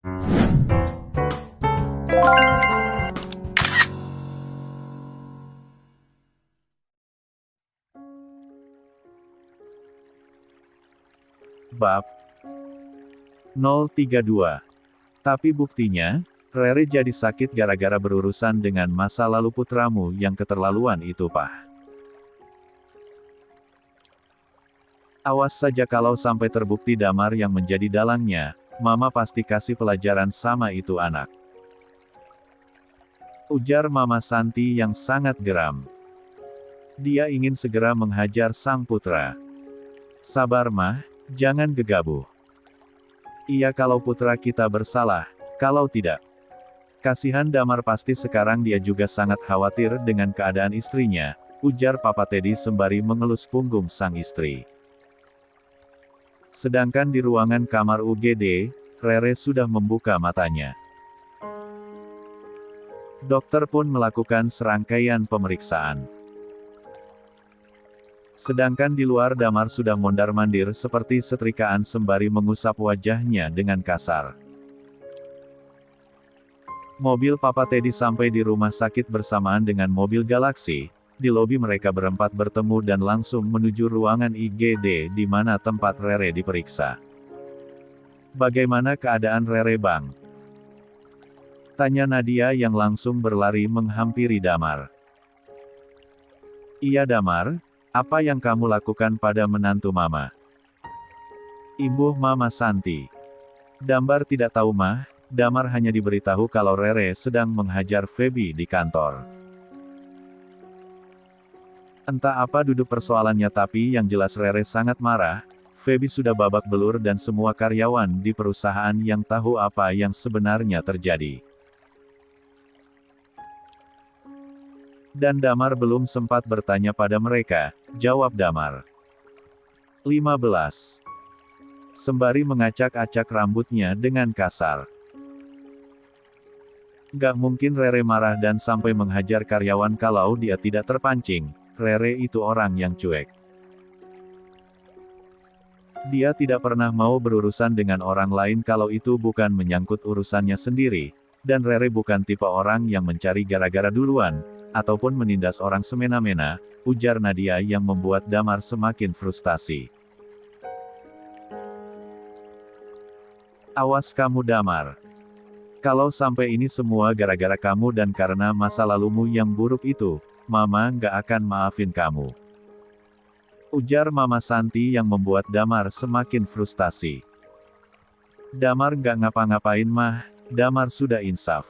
Bab 032. Tapi buktinya, Rere jadi sakit gara-gara berurusan dengan masa lalu putramu yang keterlaluan itu, Pak. Awas saja kalau sampai terbukti Damar yang menjadi dalangnya, Mama pasti kasih pelajaran sama itu anak. Ujar Mama Santi yang sangat geram. Dia ingin segera menghajar sang putra. Sabar mah, jangan gegabah. Iya kalau putra kita bersalah, kalau tidak. Kasihan Damar pasti sekarang dia juga sangat khawatir dengan keadaan istrinya, ujar Papa Teddy sembari mengelus punggung sang istri. Sedangkan di ruangan kamar UGD, Rere sudah membuka matanya. Dokter pun melakukan serangkaian pemeriksaan. Sedangkan di luar Damar sudah mondar-mandir seperti setrikaan sembari mengusap wajahnya dengan kasar. Mobil Papa Teddy sampai di rumah sakit bersamaan dengan mobil Galaxy. Di lobi mereka berempat bertemu dan langsung menuju ruangan IGD di mana tempat Rere diperiksa. Bagaimana keadaan Rere, Bang? Tanya Nadia yang langsung berlari menghampiri Damar. Iya Damar, apa yang kamu lakukan pada menantu Mama? Imbuh Mama Santi. Damar tidak tahu mah, Damar hanya diberitahu kalau Rere sedang menghajar Feby di kantor. Entah apa duduk persoalannya tapi yang jelas Rere sangat marah, Feby sudah babak belur dan semua karyawan di perusahaan yang tahu apa yang sebenarnya terjadi. Dan Damar belum sempat bertanya pada mereka, jawab Damar. 15. Sembari mengacak-acak rambutnya dengan kasar. Gak mungkin Rere marah dan sampai menghajar karyawan kalau dia tidak terpancing, Rere itu orang yang cuek. Dia tidak pernah mau berurusan dengan orang lain kalau itu bukan menyangkut urusannya sendiri, dan Rere bukan tipe orang yang mencari gara-gara duluan, ataupun menindas orang semena-mena, ujar Nadia yang membuat Damar semakin frustasi. Awas kamu Damar. Kalau sampai ini semua gara-gara kamu dan karena masa lalumu yang buruk itu, Mama nggak akan maafin kamu. Ujar Mama Santi yang membuat Damar semakin frustasi. Damar nggak ngapa-ngapain mah, Damar sudah insaf.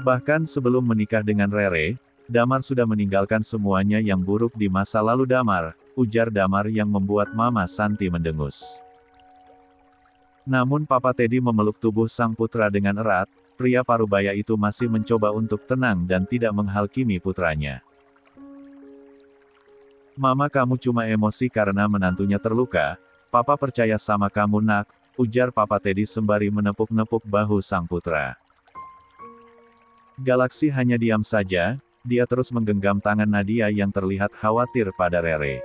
Bahkan sebelum menikah dengan Rere, Damar sudah meninggalkan semuanya yang buruk di masa lalu Damar, ujar Damar yang membuat Mama Santi mendengus. Namun Papa Teddy memeluk tubuh sang putra dengan erat, pria parubaya itu masih mencoba untuk tenang dan tidak menghakimi putranya. Mama kamu cuma emosi karena menantunya terluka, Papa percaya sama kamu nak, ujar Papa Teddy sembari menepuk-nepuk bahu sang putra. Galaxy hanya diam saja, dia terus menggenggam tangan Nadia yang terlihat khawatir pada Rere.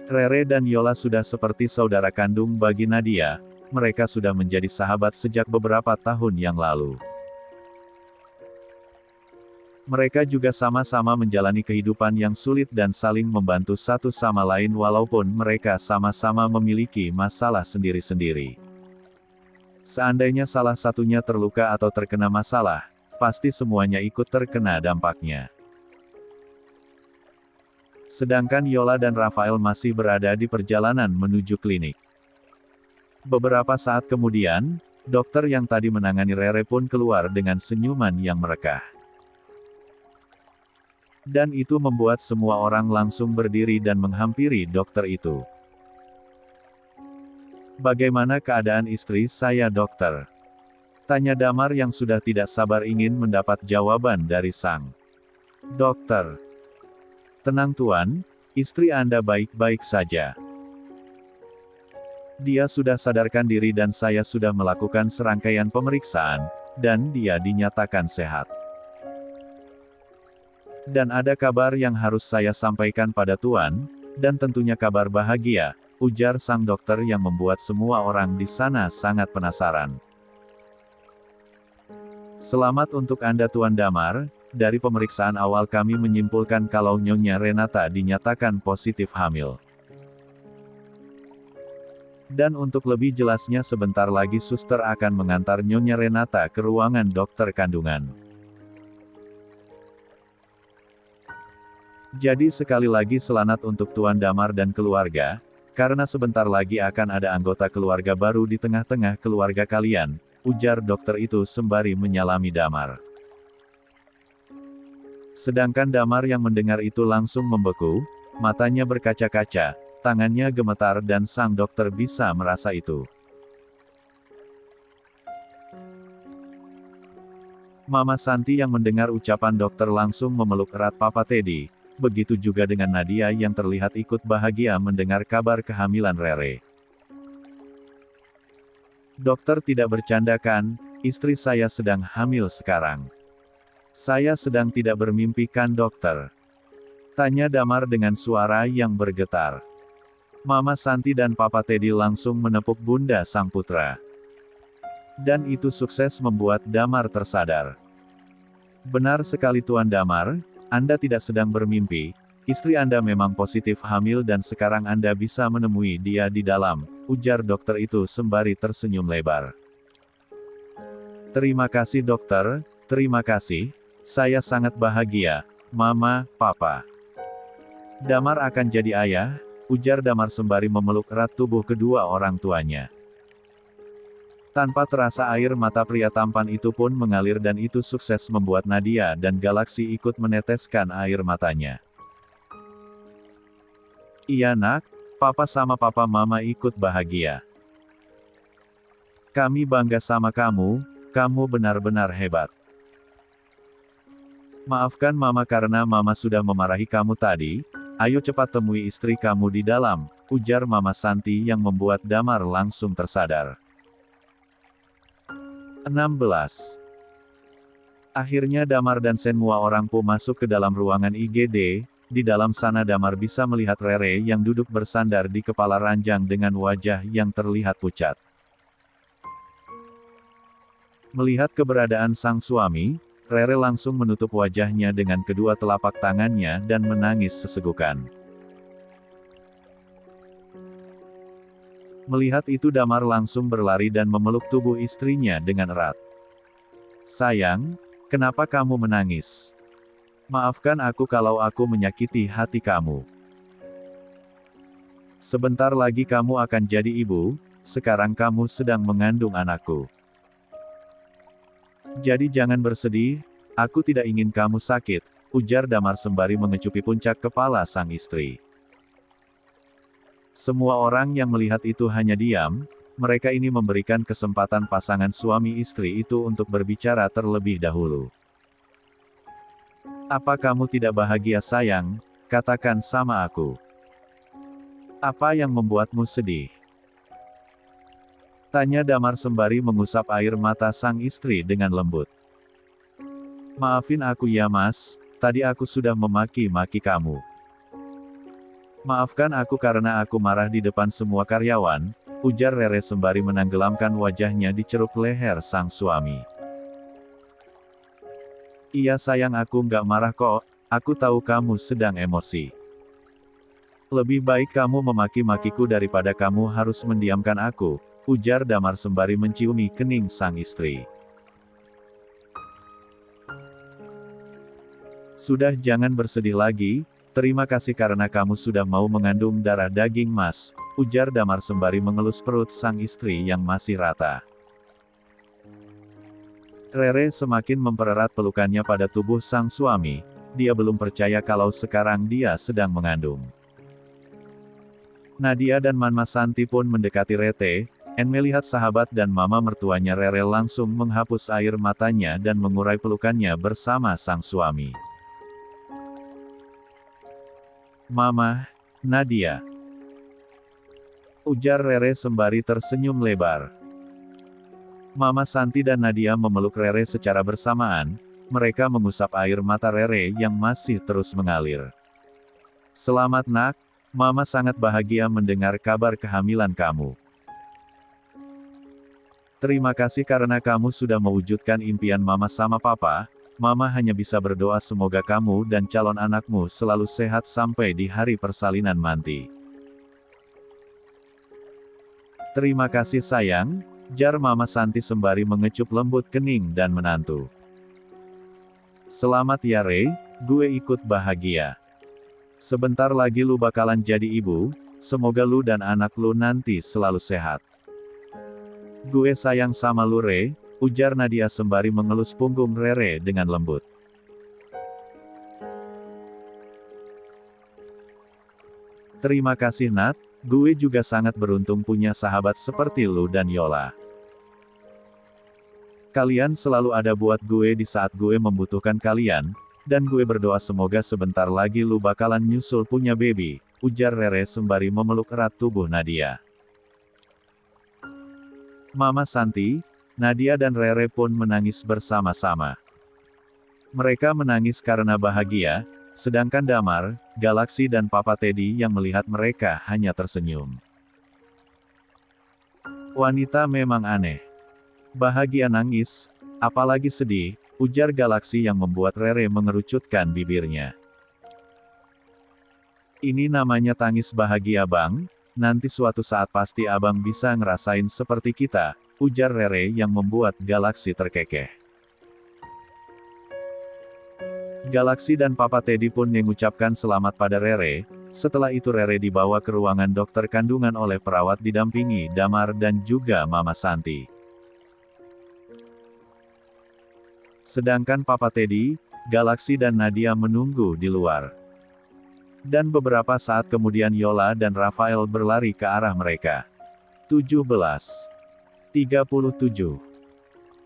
Rere dan Yola sudah seperti saudara kandung bagi Nadia, mereka sudah menjadi sahabat sejak beberapa tahun yang lalu. Mereka juga sama-sama menjalani kehidupan yang sulit dan saling membantu satu sama lain walaupun mereka sama-sama memiliki masalah sendiri-sendiri. Seandainya salah satunya terluka atau terkena masalah, pasti semuanya ikut terkena dampaknya. Sedangkan Yola dan Rafael masih berada di perjalanan menuju klinik. Beberapa saat kemudian, dokter yang tadi menangani Rere pun keluar dengan senyuman yang merekah. Dan itu membuat semua orang langsung berdiri dan menghampiri dokter itu. Bagaimana keadaan istri saya dokter? Tanya Damar yang sudah tidak sabar ingin mendapat jawaban dari sang dokter. Tenang Tuan, istri Anda baik-baik saja. Dia sudah sadarkan diri dan saya sudah melakukan serangkaian pemeriksaan, dan dia dinyatakan sehat. Dan ada kabar yang harus saya sampaikan pada Tuan, dan tentunya kabar bahagia, ujar sang dokter yang membuat semua orang di sana sangat penasaran. Selamat untuk Anda Tuan Damar, dari pemeriksaan awal kami menyimpulkan kalau Nyonya Renata dinyatakan positif hamil. Dan untuk lebih jelasnya sebentar lagi suster akan mengantar Nyonya Renata ke ruangan dokter kandungan. Jadi sekali lagi selamat untuk Tuan Damar dan keluarga, karena sebentar lagi akan ada anggota keluarga baru di tengah-tengah keluarga kalian, ujar dokter itu sembari menyalami Damar. Sedangkan Damar yang mendengar itu langsung membeku, matanya berkaca-kaca, tangannya gemetar dan sang dokter bisa merasa itu. Mama Santi yang mendengar ucapan dokter langsung memeluk erat Papa Teddy, begitu juga dengan Nadia yang terlihat ikut bahagia mendengar kabar kehamilan Rere. Dokter tidak bercanda kan, istri saya sedang hamil sekarang. Saya sedang tidak bermimpi kan dokter? Tanya Damar dengan suara yang bergetar. Mama Santi dan Papa Teddy langsung menepuk bunda sang putra. Dan itu sukses membuat Damar tersadar. Benar sekali Tuan Damar, Anda tidak sedang bermimpi, istri Anda memang positif hamil dan sekarang Anda bisa menemui dia di dalam, ujar dokter itu sembari tersenyum lebar. Terima kasih dokter, terima kasih. Saya sangat bahagia, Mama, Papa. Damar akan jadi ayah, ujar Damar sembari memeluk erat tubuh kedua orang tuanya. Tanpa terasa air mata pria tampan itu pun mengalir dan itu sukses membuat Nadia dan Galaksi ikut meneteskan air matanya. Iya nak, Papa sama Papa Mama ikut bahagia. Kami bangga sama kamu benar-benar hebat. Maafkan Mama karena Mama sudah memarahi kamu tadi, ayo cepat temui istri kamu di dalam, ujar Mama Santi yang membuat Damar langsung tersadar. 16. Akhirnya Damar dan semua orang pun masuk ke dalam ruangan IGD, di dalam sana Damar bisa melihat Rere yang duduk bersandar di kepala ranjang dengan wajah yang terlihat pucat. Melihat keberadaan sang suami, Rere langsung menutup wajahnya dengan kedua telapak tangannya dan menangis sesegukan. Melihat itu Damar langsung berlari dan memeluk tubuh istrinya dengan erat. Sayang, kenapa kamu menangis? Maafkan aku kalau aku menyakiti hati kamu. Sebentar lagi kamu akan jadi ibu, sekarang kamu sedang mengandung anakku. Jadi jangan bersedih, aku tidak ingin kamu sakit, ujar Damar sembari mengecupi puncak kepala sang istri. Semua orang yang melihat itu hanya diam, mereka ini memberikan kesempatan pasangan suami istri itu untuk berbicara terlebih dahulu. Apa kamu tidak bahagia sayang? Katakan sama aku. Apa yang membuatmu sedih? Tanya Damar sembari mengusap air mata sang istri dengan lembut. Maafin aku ya mas, tadi aku sudah memaki-maki kamu. Maafkan aku karena aku marah di depan semua karyawan, ujar Rere sembari menenggelamkan wajahnya di ceruk leher sang suami. Iya sayang aku nggak marah kok, aku tahu kamu sedang emosi. Lebih baik kamu memaki-makiku daripada kamu harus mendiamkan aku, ujar Damar sembari menciumi kening sang istri. Sudah jangan bersedih lagi, terima kasih karena kamu sudah mau mengandung darah daging mas, ujar Damar sembari mengelus perut sang istri yang masih rata. Rere semakin mempererat pelukannya pada tubuh sang suami, dia belum percaya kalau sekarang dia sedang mengandung. Nadia dan Mama Santi pun mendekati Rete, melihat sahabat dan mama mertuanya Rere langsung menghapus air matanya dan mengurai pelukannya bersama sang suami. Mama, Nadia. Ujar Rere sembari tersenyum lebar. Mama Santi dan Nadia memeluk Rere secara bersamaan, mereka mengusap air mata Rere yang masih terus mengalir. Selamat nak, Mama sangat bahagia mendengar kabar kehamilan kamu. Terima kasih karena kamu sudah mewujudkan impian Mama sama Papa. Mama hanya bisa berdoa semoga kamu dan calon anakmu selalu sehat sampai di hari persalinan nanti. Terima kasih sayang, jar Mama Santi sembari mengecup lembut kening dan menantu. Selamat ya Rey, gue ikut bahagia. Sebentar lagi lu bakalan jadi ibu, semoga lu dan anak lu nanti selalu sehat. Gue sayang sama lu Rey, ujar Nadia sembari mengelus punggung Rere dengan lembut. Terima kasih Nat, gue juga sangat beruntung punya sahabat seperti lu dan Yola. Kalian selalu ada buat gue di saat gue membutuhkan kalian, dan gue berdoa semoga sebentar lagi lu bakalan nyusul punya baby, ujar Rere sembari memeluk erat tubuh Nadia. Mama Santi, Nadia dan Rere pun menangis bersama-sama. Mereka menangis karena bahagia, sedangkan Damar, Galaksi dan Papa Teddy yang melihat mereka hanya tersenyum. Wanita memang aneh. Bahagia nangis, apalagi sedih, ujar Galaksi yang membuat Rere mengerucutkan bibirnya. Ini namanya tangis bahagia bang, nanti suatu saat pasti abang bisa ngerasain seperti kita, ujar Rere yang membuat Galaksi terkekeh. Galaksi dan Papa Teddy pun mengucapkan selamat pada Rere, setelah itu Rere dibawa ke ruangan dokter kandungan oleh perawat didampingi Damar dan juga Mama Santi. Sedangkan Papa Teddy, Galaksi dan Nadia menunggu di luar. Dan beberapa saat kemudian Yola dan Rafael berlari ke arah mereka. 17:37.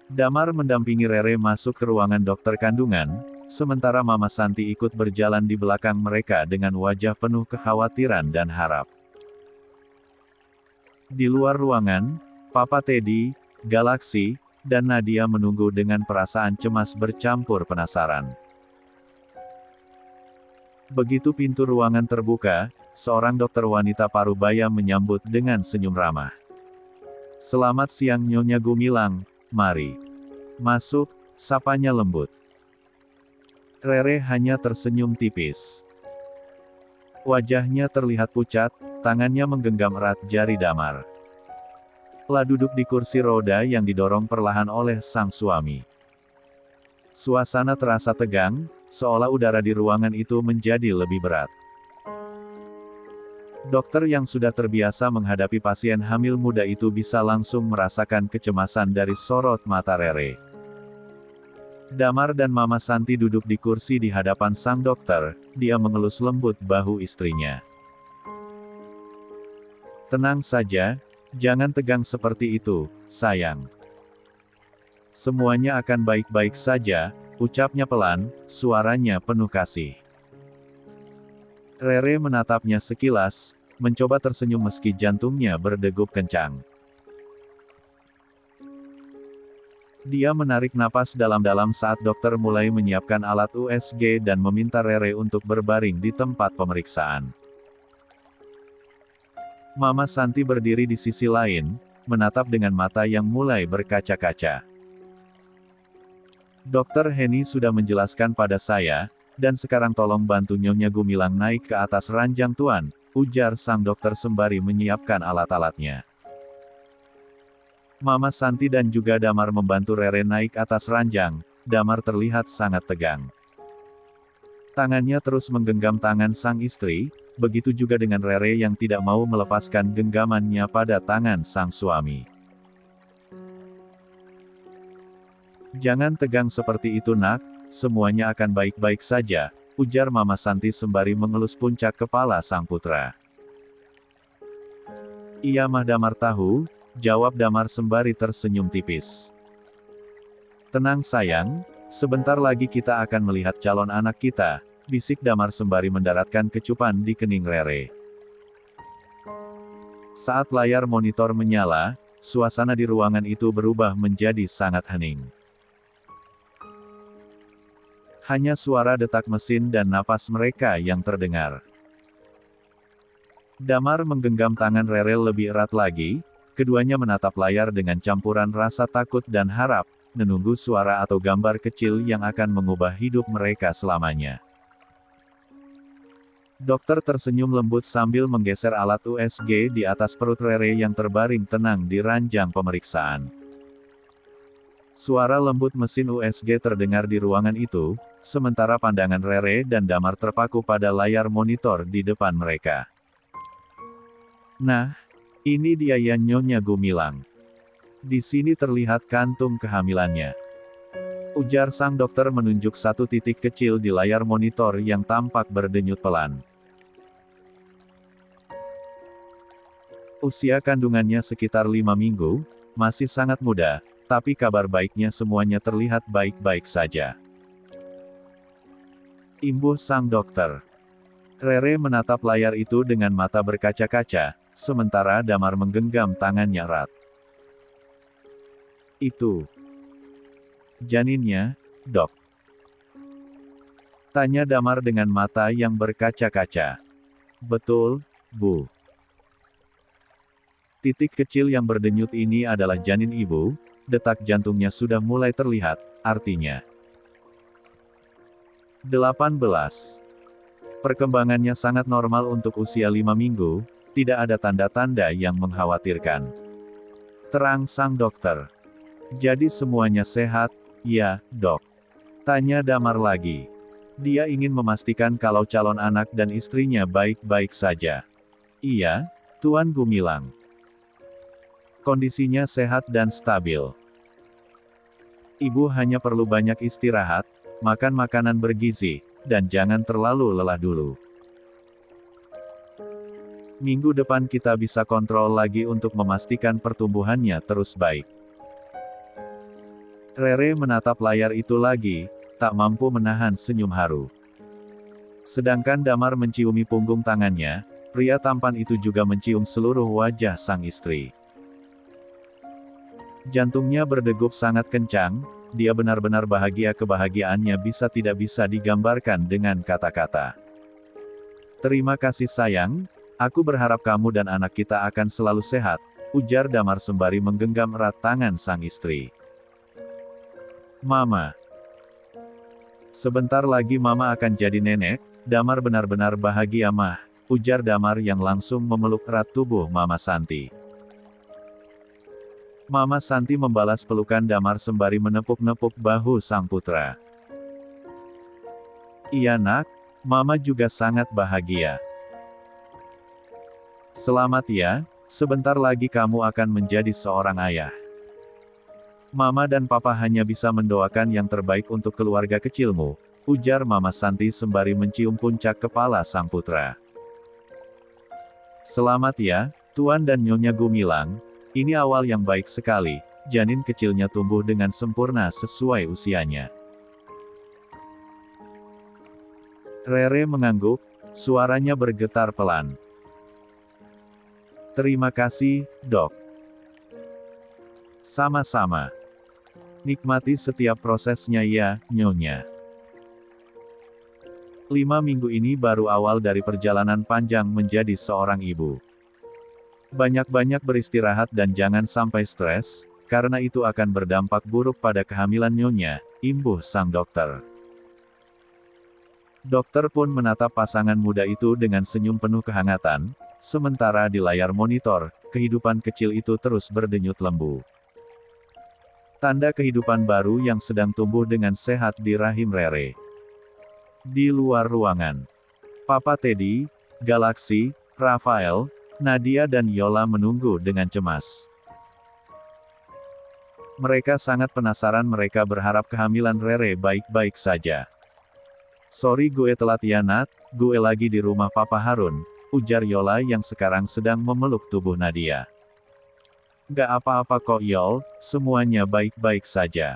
Damar mendampingi Rere masuk ke ruangan dokter kandungan, sementara Mama Santi ikut berjalan di belakang mereka dengan wajah penuh kekhawatiran dan harap. Di luar ruangan, Papa Teddy, Galaksi, dan Nadia menunggu dengan perasaan cemas bercampur penasaran. Begitu pintu ruangan terbuka, seorang dokter wanita parubaya menyambut dengan senyum ramah. Selamat siang Nyonya Gumilang, mari. Masuk, sapanya lembut. Rere hanya tersenyum tipis. Wajahnya terlihat pucat, tangannya menggenggam erat jari Damar. Telah duduk di kursi roda yang didorong perlahan oleh sang suami. Suasana terasa tegang, seolah udara di ruangan itu menjadi lebih berat. Dokter yang sudah terbiasa menghadapi pasien hamil muda itu bisa langsung merasakan kecemasan dari sorot mata Rere. Damar dan Mama Santi duduk di kursi di hadapan sang dokter, dia mengelus lembut bahu istrinya. Tenang saja, jangan tegang seperti itu, sayang. Semuanya akan baik-baik saja, ucapnya pelan, suaranya penuh kasih. Rere menatapnya sekilas, mencoba tersenyum meski jantungnya berdegup kencang. Dia menarik napas dalam-dalam saat dokter mulai menyiapkan alat USG dan meminta Rere untuk berbaring di tempat pemeriksaan. Mama Santi berdiri di sisi lain, menatap dengan mata yang mulai berkaca-kaca. Dokter Henny sudah menjelaskan pada saya, dan sekarang tolong bantu Nyonya Gumilang naik ke atas ranjang tuan, ujar sang dokter sembari menyiapkan alat-alatnya. Mama Santi dan juga Damar membantu Rere naik atas ranjang, Damar terlihat sangat tegang. Tangannya terus menggenggam tangan sang istri, begitu juga dengan Rere yang tidak mau melepaskan genggamannya pada tangan sang suami. Jangan tegang seperti itu nak, semuanya akan baik-baik saja, ujar Mama Santi sembari mengelus puncak kepala sang putra. Iya mah Damar tahu, jawab Damar sembari tersenyum tipis. Tenang sayang, sebentar lagi kita akan melihat calon anak kita, bisik Damar sembari mendaratkan kecupan di kening Rere. Saat layar monitor menyala, suasana di ruangan itu berubah menjadi sangat hening. Hanya suara detak mesin dan napas mereka yang terdengar. Damar menggenggam tangan Rere lebih erat lagi, keduanya menatap layar dengan campuran rasa takut dan harap, menunggu suara atau gambar kecil yang akan mengubah hidup mereka selamanya. Dokter tersenyum lembut sambil menggeser alat USG di atas perut Rere yang terbaring tenang di ranjang pemeriksaan. Suara lembut mesin USG terdengar di ruangan itu, sementara pandangan Rere dan Damar terpaku pada layar monitor di depan mereka. Nah, ini dia ya Nyonya Gumilang. Di sini terlihat kantung kehamilannya. Ujar sang dokter menunjuk satu titik kecil di layar monitor yang tampak berdenyut pelan. Usia kandungannya sekitar 5 minggu, masih sangat muda, tapi kabar baiknya semuanya terlihat baik-baik saja. Imbuh sang dokter. Rere menatap layar itu dengan mata berkaca-kaca, sementara Damar menggenggam tangannya erat. Itu janinnya, Dok? Tanya Damar dengan mata yang berkaca-kaca. Betul, Bu. Titik kecil yang berdenyut ini adalah janin ibu, detak jantungnya sudah mulai terlihat, artinya 18. Perkembangannya sangat normal untuk usia 5 minggu, tidak ada tanda-tanda yang mengkhawatirkan. Terang sang dokter. Jadi semuanya sehat, ya, Dok? Tanya Damar lagi. Dia ingin memastikan kalau calon anak dan istrinya baik-baik saja. Iya, Tuan Gumilang. Kondisinya sehat dan stabil. Ibu hanya perlu banyak istirahat, makan makanan bergizi, dan jangan terlalu lelah dulu. Minggu depan kita bisa kontrol lagi untuk memastikan pertumbuhannya terus baik. Rere menatap layar itu lagi, tak mampu menahan senyum haru. Sedangkan Damar menciumi punggung tangannya, pria tampan itu juga mencium seluruh wajah sang istri. Jantungnya berdegup sangat kencang, dia benar-benar bahagia, kebahagiaannya tidak bisa digambarkan dengan kata-kata. Terima kasih sayang, aku berharap kamu dan anak kita akan selalu sehat, ujar Damar sembari menggenggam erat tangan sang istri. Mama. Sebentar lagi Mama akan jadi nenek, Damar benar-benar bahagia mah, ujar Damar yang langsung memeluk erat tubuh Mama Santi. Mama Santi membalas pelukan Damar sembari menepuk-nepuk bahu sang putra. Iya nak, Mama juga sangat bahagia. Selamat ya, sebentar lagi kamu akan menjadi seorang ayah. Mama dan Papa hanya bisa mendoakan yang terbaik untuk keluarga kecilmu, ujar Mama Santi sembari mencium puncak kepala sang putra. Selamat ya, Tuan dan Nyonya Gumilang. Ini awal yang baik sekali, janin kecilnya tumbuh dengan sempurna sesuai usianya. Rere mengangguk, suaranya bergetar pelan. Terima kasih, Dok. Sama-sama. Nikmati setiap prosesnya ya, Nyonya. 5 minggu ini baru awal dari perjalanan panjang menjadi seorang ibu. Banyak-banyak beristirahat dan jangan sampai stres, karena itu akan berdampak buruk pada kehamilan Nyonya, imbuh sang dokter. Dokter pun menatap pasangan muda itu dengan senyum penuh kehangatan, sementara di layar monitor, kehidupan kecil itu terus berdenyut lembu. Tanda kehidupan baru yang sedang tumbuh dengan sehat di rahim Rere. Di luar ruangan, Papa Teddy, Galaxy, Rafael, Nadia dan Yola menunggu dengan cemas. Mereka sangat penasaran, mereka berharap kehamilan Rere baik-baik saja. Sorry gue telat ya Nat, gue lagi di rumah Papa Harun, ujar Yola yang sekarang sedang memeluk tubuh Nadia. Gak apa-apa kok Yol, semuanya baik-baik saja.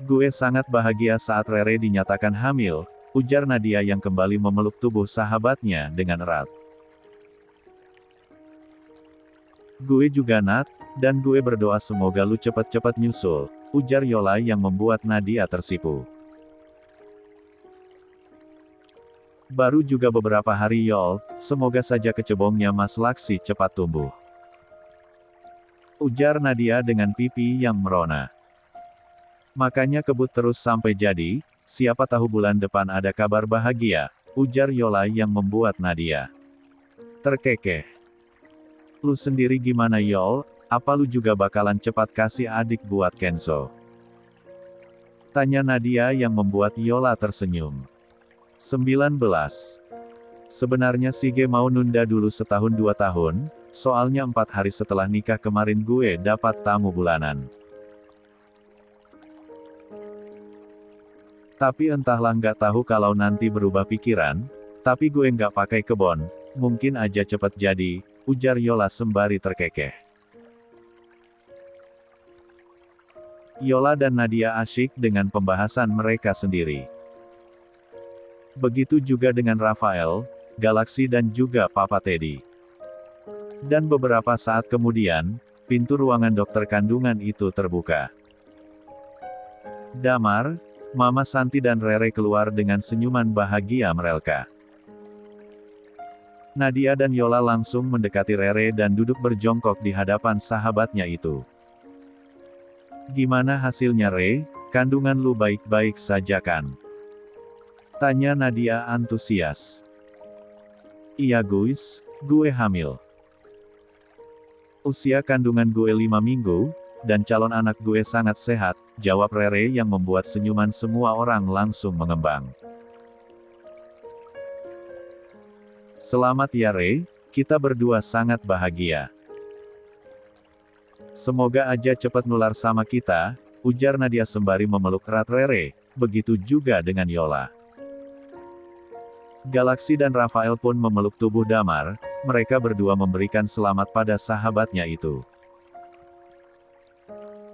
Gue sangat bahagia saat Rere dinyatakan hamil, ujar Nadia yang kembali memeluk tubuh sahabatnya dengan erat. Gue juga Nat, dan gue berdoa semoga lu cepet-cepet nyusul, ujar Yola yang membuat Nadia tersipu. Baru juga beberapa hari Yol, semoga saja kecebongnya Mas Laksi cepat tumbuh. Ujar Nadia dengan pipi yang merona. Makanya kebut terus sampai jadi, siapa tahu bulan depan ada kabar bahagia, ujar Yola yang membuat Nadia terkekeh. Lu sendiri gimana Yol, apa lu juga bakalan cepat kasih adik buat Kenzo? Tanya Nadia yang membuat Yola tersenyum. 19. Sebenarnya Sige mau nunda dulu setahun 2 tahun, soalnya 4 hari setelah nikah kemarin gue dapat tamu bulanan. Tapi entahlah nggak tahu kalau nanti berubah pikiran, tapi gue nggak pakai kebon, mungkin aja cepet jadi, ujar Yola sembari terkekeh. Yola dan Nadia asyik dengan pembahasan mereka sendiri. Begitu juga dengan Rafael, Galaksi dan juga Papa Teddy. Dan beberapa saat kemudian, pintu ruangan dokter kandungan itu terbuka. Damar, Mama Santi dan Rere keluar dengan senyuman bahagia merelka. Nadia dan Yola langsung mendekati Rere dan duduk berjongkok di hadapan sahabatnya itu. Gimana hasilnya Re, kandungan lu baik-baik saja kan? Tanya Nadia antusias. Iya guys, gue hamil. Usia kandungan gue 5 minggu, dan calon anak gue sangat sehat, jawab Rere yang membuat senyuman semua orang langsung mengembang. Selamat ya Re, kita berdua sangat bahagia. Semoga aja cepat nular sama kita, ujar Nadia sembari memeluk erat Rere, begitu juga dengan Yola. Galaksi dan Rafael pun memeluk tubuh Damar, mereka berdua memberikan selamat pada sahabatnya itu.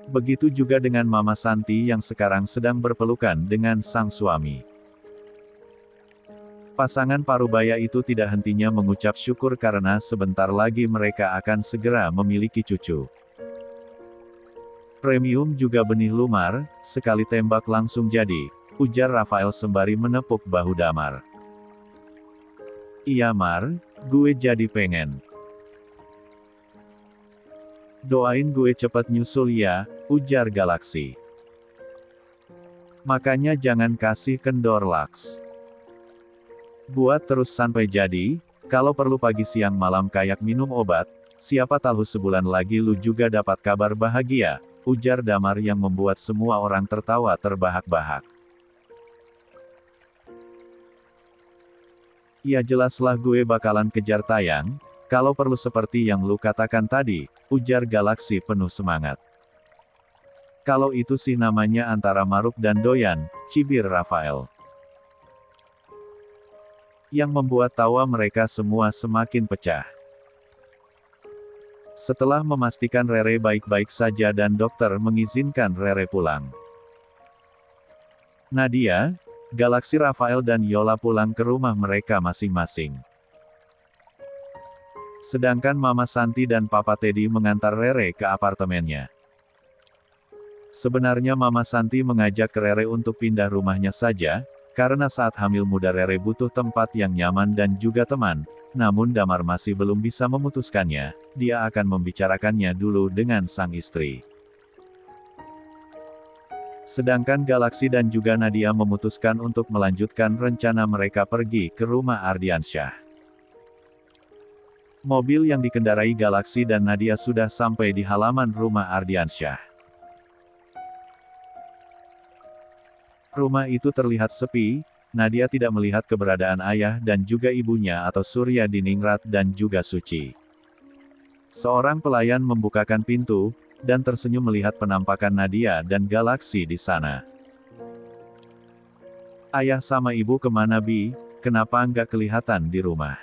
Begitu juga dengan Mama Santi yang sekarang sedang berpelukan dengan sang suami. Pasangan parubaya itu tidak hentinya mengucap syukur karena sebentar lagi mereka akan segera memiliki cucu. Premium juga benih lumar, sekali tembak langsung jadi, ujar Rafael sembari menepuk bahu Damar. Iya Mar, gue jadi pengen. Doain gue cepet nyusul ya, ujar Galaksi. Makanya jangan kasih kendor Laks. Buat terus sampai jadi, kalau perlu pagi siang malam kayak minum obat, siapa tahu sebulan lagi lu juga dapat kabar bahagia, ujar Damar yang membuat semua orang tertawa terbahak-bahak. Ya jelaslah gue bakalan kejar tayang, kalau perlu seperti yang lu katakan tadi, ujar Galaksi penuh semangat. Kalau itu sih namanya antara maruk dan doyan, cibir Rafael. Yang membuat tawa mereka semua semakin pecah. Setelah memastikan Rere baik-baik saja dan dokter mengizinkan Rere pulang. Nadia, Galaksi Rafael dan Yola pulang ke rumah mereka masing-masing. Sedangkan Mama Santi dan Papa Teddy mengantar Rere ke apartemennya. Sebenarnya Mama Santi mengajak Rere untuk pindah rumahnya saja, karena saat hamil muda Rere butuh tempat yang nyaman dan juga teman, namun Damar masih belum bisa memutuskannya, dia akan membicarakannya dulu dengan sang istri. Sedangkan Galaksi dan juga Nadia memutuskan untuk melanjutkan rencana mereka pergi ke rumah Ardiansyah. Mobil yang dikendarai Galaksi dan Nadia sudah sampai di halaman rumah Ardiansyah. Rumah itu terlihat sepi, Nadia tidak melihat keberadaan ayah dan juga ibunya atau Surya Diningrat dan juga Suci. Seorang pelayan membukakan pintu, dan tersenyum melihat penampakan Nadia dan Galaksi di sana. Ayah sama ibu kemana Bi, kenapa nggak kelihatan di rumah?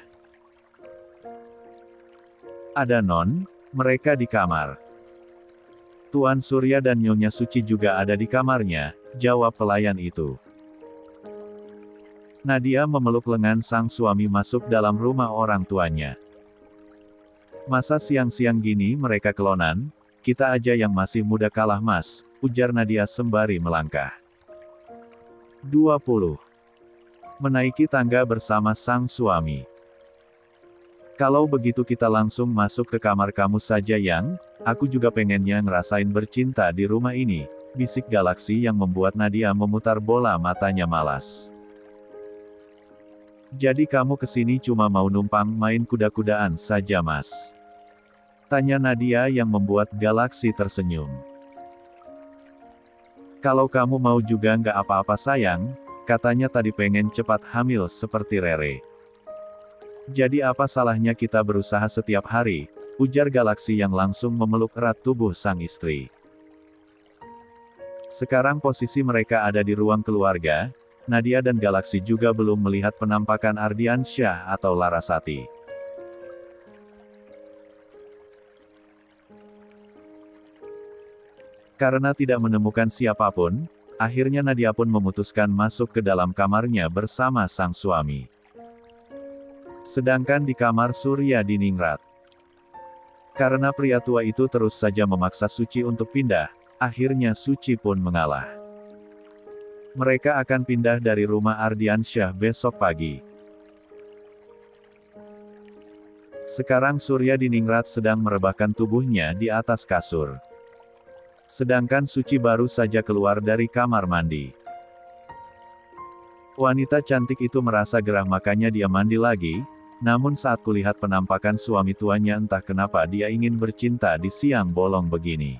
Ada Non, mereka di kamar. Tuan Surya dan Nyonya Suci juga ada di kamarnya, jawab pelayan itu. Nadia memeluk lengan sang suami masuk dalam rumah orang tuanya. Masa siang-siang gini mereka kelonan? Kita aja yang masih muda kalah mas, ujar Nadia sembari melangkah. 20. Menaiki tangga bersama sang suami. Kalau begitu kita langsung masuk ke kamar kamu saja Yang, aku juga pengennya ngerasain bercinta di rumah ini, bisik Galaksi yang membuat Nadia memutar bola matanya malas. Jadi kamu kesini cuma mau numpang main kuda-kudaan saja mas? Tanya Nadia yang membuat Galaksi tersenyum. Kalau kamu mau juga nggak apa-apa sayang, katanya tadi pengen cepat hamil seperti Rere. Jadi apa salahnya kita berusaha setiap hari, ujar Galaksi yang langsung memeluk erat tubuh sang istri. Sekarang posisi mereka ada di ruang keluarga, Nadia dan Galaksi juga belum melihat penampakan Ardiansyah atau Larasati. Karena tidak menemukan siapapun, akhirnya Nadia pun memutuskan masuk ke dalam kamarnya bersama sang suami. Sedangkan di kamar Surya Diningrat, karena pria tua itu terus saja memaksa Suci untuk pindah, akhirnya Suci pun mengalah. Mereka akan pindah dari rumah Ardiansyah besok pagi. Sekarang Surya Diningrat sedang merebahkan tubuhnya di atas kasur. Sedangkan Suci baru saja keluar dari kamar mandi. Wanita cantik itu merasa gerah makanya dia mandi lagi, namun saat kulihat penampakan suami tuanya entah kenapa dia ingin bercinta di siang bolong begini.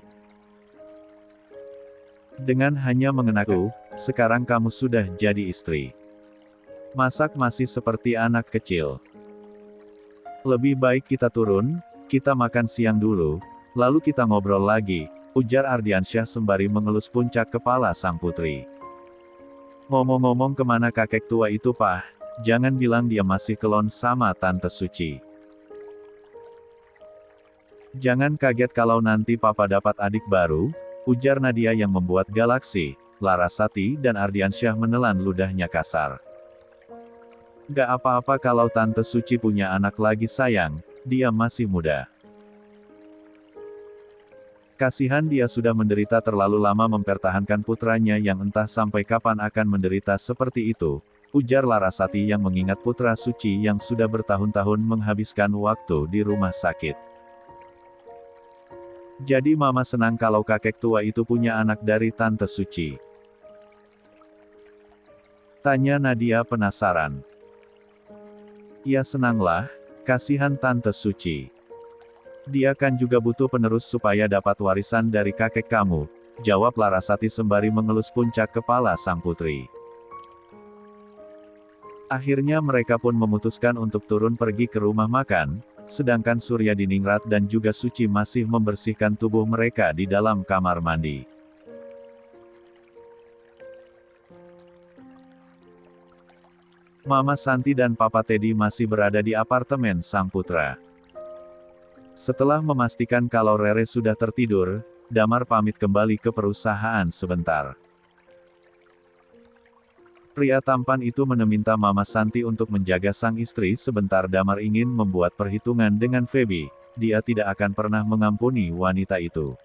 Dengan hanya mengenaku, sekarang kamu sudah jadi istri. Masak masih seperti anak kecil. Lebih baik kita turun, kita makan siang dulu, lalu kita ngobrol lagi, ujar Ardiansyah sembari mengelus puncak kepala sang putri. Ngomong-ngomong kemana kakek tua itu Pah, jangan bilang dia masih kelon sama Tante Suci. Jangan kaget kalau nanti papa dapat adik baru, ujar Nadia yang membuat Galaksi, Larasati dan Ardiansyah menelan ludahnya kasar. Gak apa-apa kalau Tante Suci punya anak lagi sayang, dia masih muda. Kasihan dia sudah menderita terlalu lama mempertahankan putranya yang entah sampai kapan akan menderita seperti itu, ujar Larasati yang mengingat putra Suci yang sudah bertahun-tahun menghabiskan waktu di rumah sakit. Jadi mama senang kalau kakek tua itu punya anak dari Tante Suci. Tanya Nadia penasaran. Ya senanglah, kasihan Tante Suci. Dia kan juga butuh penerus supaya dapat warisan dari kakek kamu, jawab Larasati sembari mengelus puncak kepala sang putri. Akhirnya mereka pun memutuskan untuk turun pergi ke rumah makan, sedangkan Surya Diningrat dan juga Suci masih membersihkan tubuh mereka di dalam kamar mandi. Mama Santi dan Papa Teddy masih berada di apartemen sang putra. Setelah memastikan kalau Rere sudah tertidur, Damar pamit kembali ke perusahaan sebentar. Pria tampan itu meminta Mama Santi untuk menjaga sang istri sebentar. Damar ingin membuat perhitungan dengan Feby, dia tidak akan pernah mengampuni wanita itu.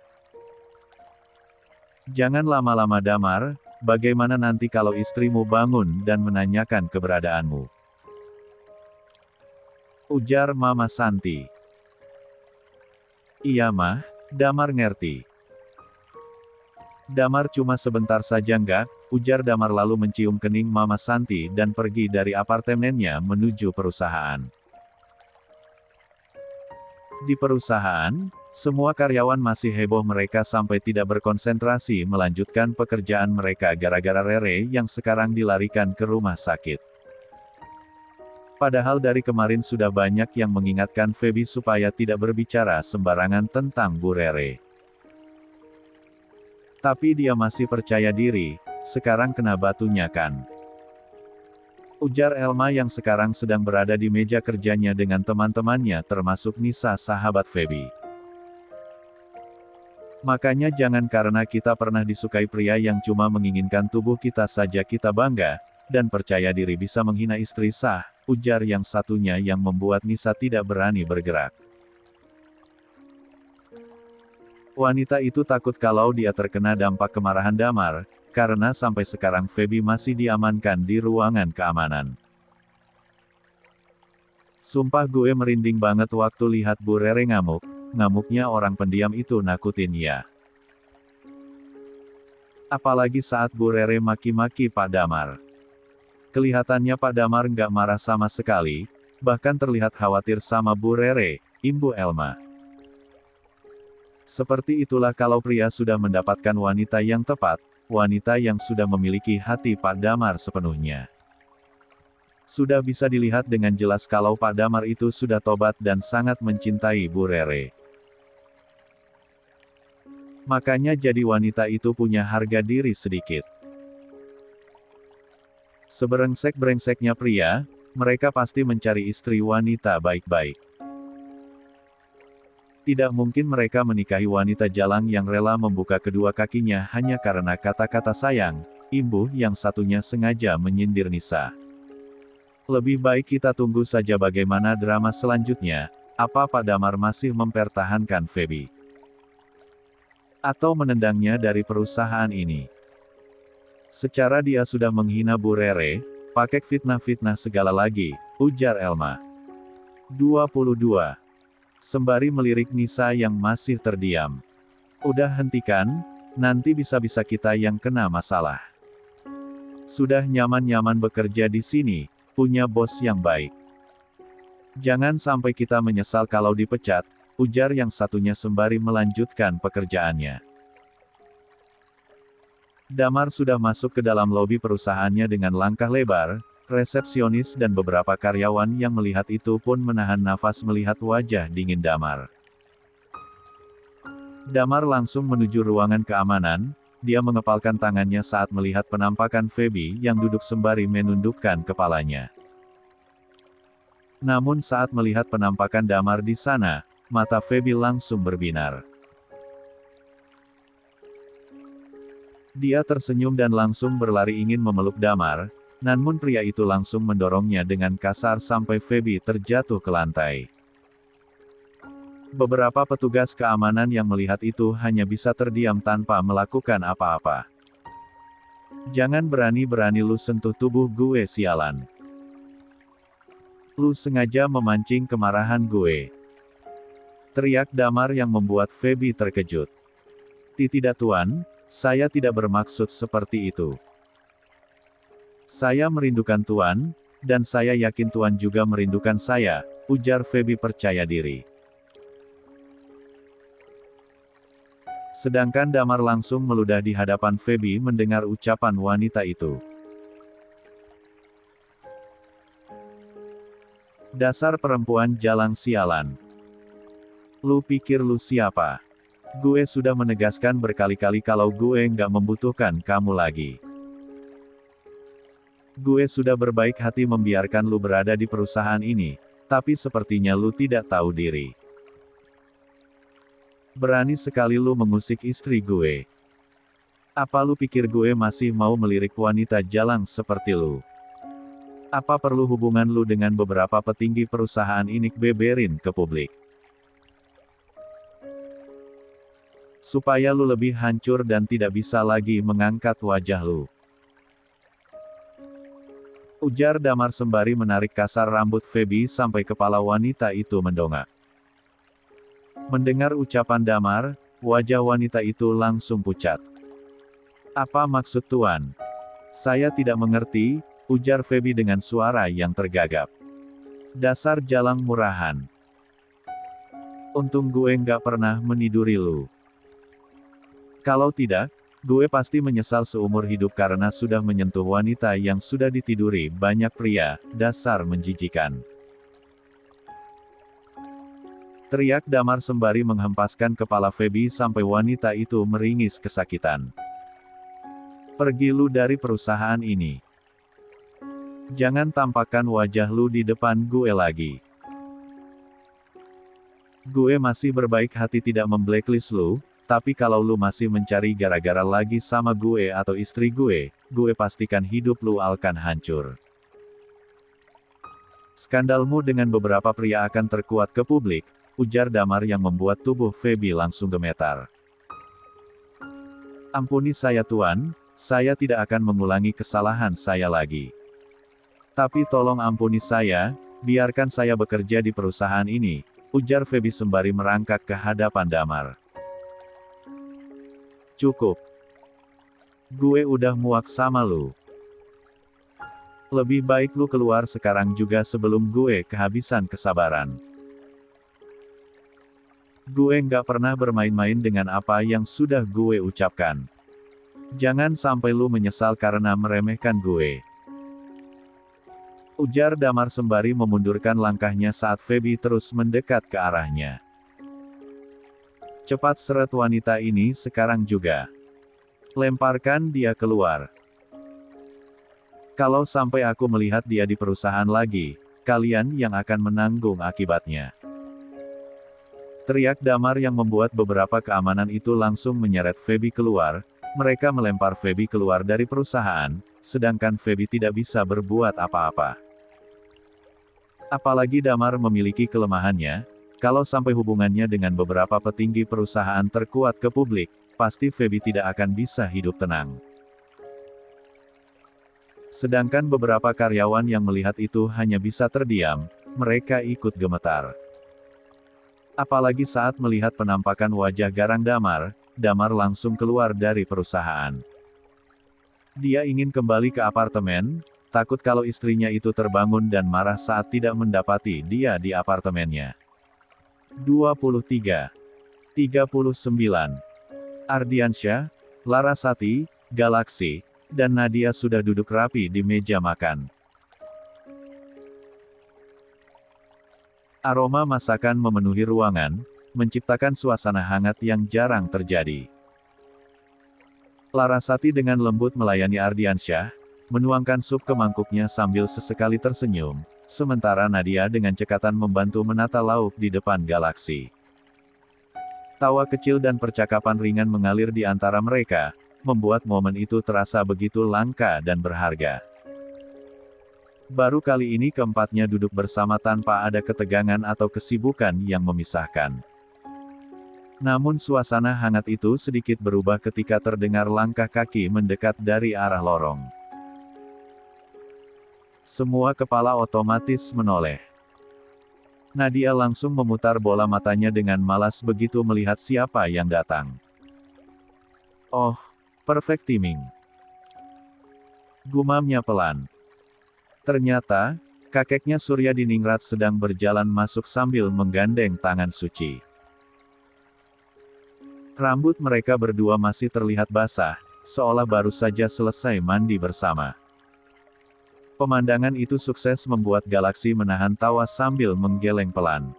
Jangan lama-lama Damar, bagaimana nanti kalau istrimu bangun dan menanyakan keberadaanmu? Ujar Mama Santi. Iya mah, Damar ngerti. Damar cuma sebentar saja enggak, ujar Damar lalu mencium kening Mama Santi dan pergi dari apartemennya menuju perusahaan. Di perusahaan, semua karyawan masih heboh mereka sampai tidak berkonsentrasi melanjutkan pekerjaan mereka gara-gara Rere yang sekarang dilarikan ke rumah sakit. Padahal dari kemarin sudah banyak yang mengingatkan Feby supaya tidak berbicara sembarangan tentang Bu Rere. Tapi dia masih percaya diri, sekarang kena batunya kan. Ujar Elma yang sekarang sedang berada di meja kerjanya dengan teman-temannya termasuk Nisa sahabat Feby. Makanya jangan karena kita pernah disukai pria yang cuma menginginkan tubuh kita saja kita bangga, dan percaya diri bisa menghina istri sah, ujar yang satunya yang membuat Nisa tidak berani bergerak. Wanita itu takut kalau dia terkena dampak kemarahan Damar, karena sampai sekarang Feby masih diamankan di ruangan keamanan. Sumpah gue merinding banget waktu lihat Bu Rere ngamuk, ngamuknya orang pendiam itu nakutin ya. Apalagi saat Bu Rere maki-maki Pak Damar. Kelihatannya Pak Damar nggak marah sama sekali, bahkan terlihat khawatir sama Bu Rere, Ibu Elma. Seperti itulah kalau pria sudah mendapatkan wanita yang tepat, wanita yang sudah memiliki hati Pak Damar sepenuhnya. Sudah bisa dilihat dengan jelas kalau Pak Damar itu sudah tobat dan sangat mencintai Bu Rere. Makanya jadi wanita itu punya harga diri sedikit. Seberengsek-brengseknya pria, mereka pasti mencari istri wanita baik-baik. Tidak mungkin mereka menikahi wanita jalang yang rela membuka kedua kakinya hanya karena kata-kata sayang, imbuh yang satunya sengaja menyindir Nisa. Lebih baik kita tunggu saja bagaimana drama selanjutnya, apa Pak Damar masih mempertahankan Feby? Atau menendangnya dari perusahaan ini? Secara dia sudah menghina Bu Rere, pakai fitnah-fitnah segala lagi, ujar Elma. 22. Sembari melirik Nisa yang masih terdiam. Udah hentikan, nanti bisa-bisa kita yang kena masalah. Sudah nyaman-nyaman bekerja di sini, punya bos yang baik. Jangan sampai kita menyesal kalau dipecat, ujar yang satunya sembari melanjutkan pekerjaannya. Damar sudah masuk ke dalam lobi perusahaannya dengan langkah lebar, resepsionis dan beberapa karyawan yang melihat itu pun menahan nafas melihat wajah dingin Damar. Damar langsung menuju ruangan keamanan, dia mengepalkan tangannya saat melihat penampakan Feby yang duduk sembari menundukkan kepalanya. Namun saat melihat penampakan Damar di sana, mata Feby langsung berbinar. Dia tersenyum dan langsung berlari ingin memeluk Damar, namun pria itu langsung mendorongnya dengan kasar sampai Feby terjatuh ke lantai. Beberapa petugas keamanan yang melihat itu hanya bisa terdiam tanpa melakukan apa-apa. Jangan berani-berani lu sentuh tubuh gue sialan. Lu sengaja memancing kemarahan gue. Teriak Damar yang membuat Feby terkejut. Tidak tuan, saya tidak bermaksud seperti itu. Saya merindukan tuan, dan saya yakin tuan juga merindukan saya, ujar Feby percaya diri. Sedangkan Damar langsung meludah di hadapan Feby mendengar ucapan wanita itu. Dasar perempuan jalang sialan. Lu pikir lu siapa? Gue sudah menegaskan berkali-kali kalau gue nggak membutuhkan kamu lagi. Gue sudah berbaik hati membiarkan lu berada di perusahaan ini, tapi sepertinya lu tidak tahu diri. Berani sekali lu mengusik istri gue. Apa lu pikir gue masih mau melirik wanita jalang seperti lu? Apa perlu hubungan lu dengan beberapa petinggi perusahaan ini beberin ke publik? Supaya lu lebih hancur dan tidak bisa lagi mengangkat wajah lu. Ujar Damar sembari menarik kasar rambut Feby sampai kepala wanita itu mendongak. Mendengar ucapan Damar, wajah wanita itu langsung pucat. Apa maksud tuan? Saya tidak mengerti, ujar Feby dengan suara yang tergagap. Dasar jalang murahan. Untung gue nggak pernah meniduri lu. Kalau tidak, gue pasti menyesal seumur hidup karena sudah menyentuh wanita yang sudah ditiduri banyak pria, dasar menjijikan. Teriak Damar sembari menghempaskan kepala Feby sampai wanita itu meringis kesakitan. Pergi lu dari perusahaan ini. Jangan tampakkan wajah lu di depan gue lagi. Gue masih berbaik hati tidak memblacklist lu, tapi kalau lu masih mencari gara-gara lagi sama gue atau istri gue pastikan hidup lu akan hancur. Skandalmu dengan beberapa pria akan terkuat ke publik, ujar Damar yang membuat tubuh Feby langsung gemetar. Ampuni saya tuan, saya tidak akan mengulangi kesalahan saya lagi. Tapi tolong ampuni saya, biarkan saya bekerja di perusahaan ini, ujar Feby sembari merangkak ke hadapan Damar. Cukup. Gue udah muak sama lu. Lebih baik lu keluar sekarang juga sebelum gue kehabisan kesabaran. Gue nggak pernah bermain-main dengan apa yang sudah gue ucapkan. Jangan sampai lu menyesal karena meremehkan gue. Ujar Damar sembari memundurkan langkahnya saat Feby terus mendekat ke arahnya. Cepat seret wanita ini sekarang juga. Lemparkan dia keluar. Kalau sampai aku melihat dia di perusahaan lagi, kalian yang akan menanggung akibatnya. Teriak Damar yang membuat beberapa keamanan itu langsung menyeret Feby keluar. Mereka melempar Feby keluar dari perusahaan, sedangkan Feby tidak bisa berbuat apa-apa. Apalagi Damar memiliki kelemahannya, kalau sampai hubungannya dengan beberapa petinggi perusahaan terkuat ke publik, pasti Feby tidak akan bisa hidup tenang. Sedangkan beberapa karyawan yang melihat itu hanya bisa terdiam, mereka ikut gemetar. Apalagi saat melihat penampakan wajah garang Damar, Damar langsung keluar dari perusahaan. Dia ingin kembali ke apartemen, takut kalau istrinya itu terbangun dan marah saat tidak mendapati dia di apartemennya. 23. 39. Ardiansyah, Larasati, Galaksi, dan Nadia sudah duduk rapi di meja makan. Aroma masakan memenuhi ruangan, menciptakan suasana hangat yang jarang terjadi. Larasati dengan lembut melayani Ardiansyah, menuangkan sup ke mangkuknya sambil sesekali tersenyum, sementara Nadia dengan cekatan membantu menata lauk di depan Galaksi. Tawa kecil dan percakapan ringan mengalir di antara mereka, membuat momen itu terasa begitu langka dan berharga. Baru kali ini keempatnya duduk bersama tanpa ada ketegangan atau kesibukan yang memisahkan. Namun suasana hangat itu sedikit berubah ketika terdengar langkah kaki mendekat dari arah lorong. Semua kepala otomatis menoleh. Nadia langsung memutar bola matanya dengan malas begitu melihat siapa yang datang. Oh, perfect timing. Gumamnya pelan. Ternyata, kakeknya Suryadiningrat sedang berjalan masuk sambil menggandeng tangan suci. Rambut mereka berdua masih terlihat basah, seolah baru saja selesai mandi bersama. Pemandangan itu sukses membuat Galaksi menahan tawa sambil menggeleng pelan.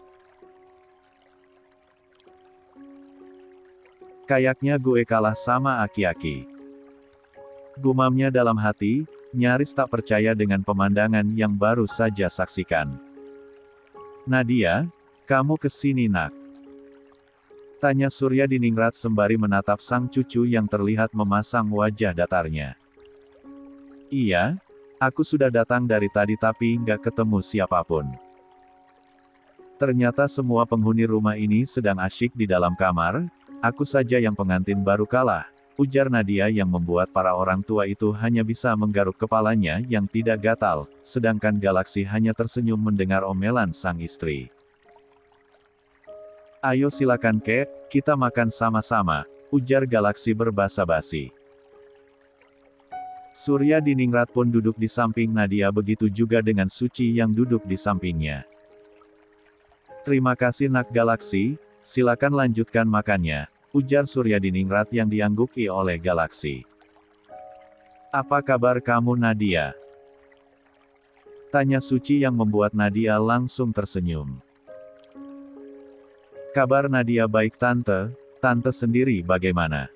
Kayaknya gue kalah sama aki-aki. Gumamnya dalam hati, nyaris tak percaya dengan pemandangan yang baru saja saksikan. Nadia, kamu kesini nak? Tanya Suryadiningrat sembari menatap sang cucu yang terlihat memasang wajah datarnya. Iya, aku sudah datang dari tadi tapi nggak ketemu siapapun. Ternyata semua penghuni rumah ini sedang asyik di dalam kamar, aku saja yang pengantin baru kalah, ujar Nadia yang membuat para orang tua itu hanya bisa menggaruk kepalanya yang tidak gatal, sedangkan Galaksi hanya tersenyum mendengar omelan sang istri. Ayo silakan kek, kita makan sama-sama, ujar Galaksi berbasa-basi. Suryadiningrat pun duduk di samping Nadia begitu juga dengan Suci yang duduk di sampingnya. Terima kasih nak Galaksi, silakan lanjutkan makannya, ujar Suryadiningrat yang diangguki oleh Galaksi. Apa kabar kamu Nadia? Tanya Suci yang membuat Nadia langsung tersenyum. Kabar Nadia baik tante, tante sendiri bagaimana?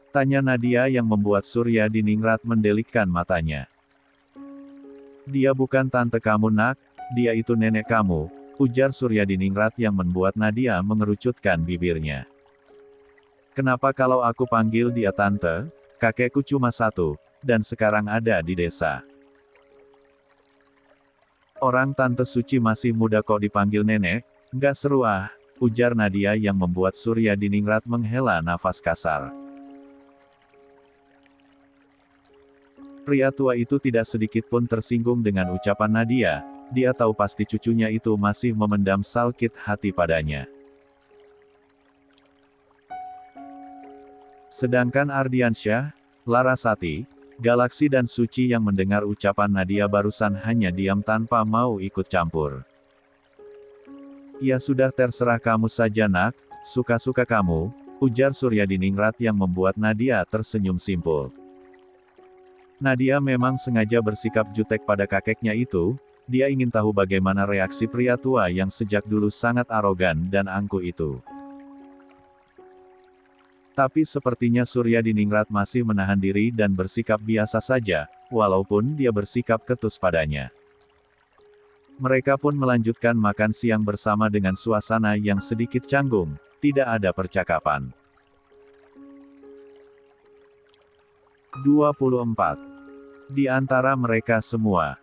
Tanya Nadia yang membuat Suryadiningrat mendelikkan matanya. Dia bukan tante kamu nak, dia itu nenek kamu, ujar Suryadiningrat yang membuat Nadia mengerucutkan bibirnya. Kenapa kalau aku panggil dia tante, kakekku cuma satu, dan sekarang ada di desa. Orang tante Suci masih muda kok dipanggil nenek, nggak seru ah, ujar Nadia yang membuat Suryadiningrat menghela nafas kasar. Pria tua itu tidak sedikit pun tersinggung dengan ucapan Nadia, dia tahu pasti cucunya itu masih memendam sakit hati padanya. Sedangkan Ardiansyah, Larasati, Galaksi dan Suci yang mendengar ucapan Nadia barusan hanya diam tanpa mau ikut campur. Ya sudah terserah kamu saja nak, suka-suka kamu, ujar Suryadiningrat yang membuat Nadia tersenyum simpul. Nadia memang sengaja bersikap jutek pada kakeknya itu, dia ingin tahu bagaimana reaksi pria tua yang sejak dulu sangat arogan dan angkuh itu. Tapi sepertinya Suryadiningrat masih menahan diri dan bersikap biasa saja, walaupun dia bersikap ketus padanya. Mereka pun melanjutkan makan siang bersama dengan suasana yang sedikit canggung, tidak ada percakapan. 24. Di antara mereka semua,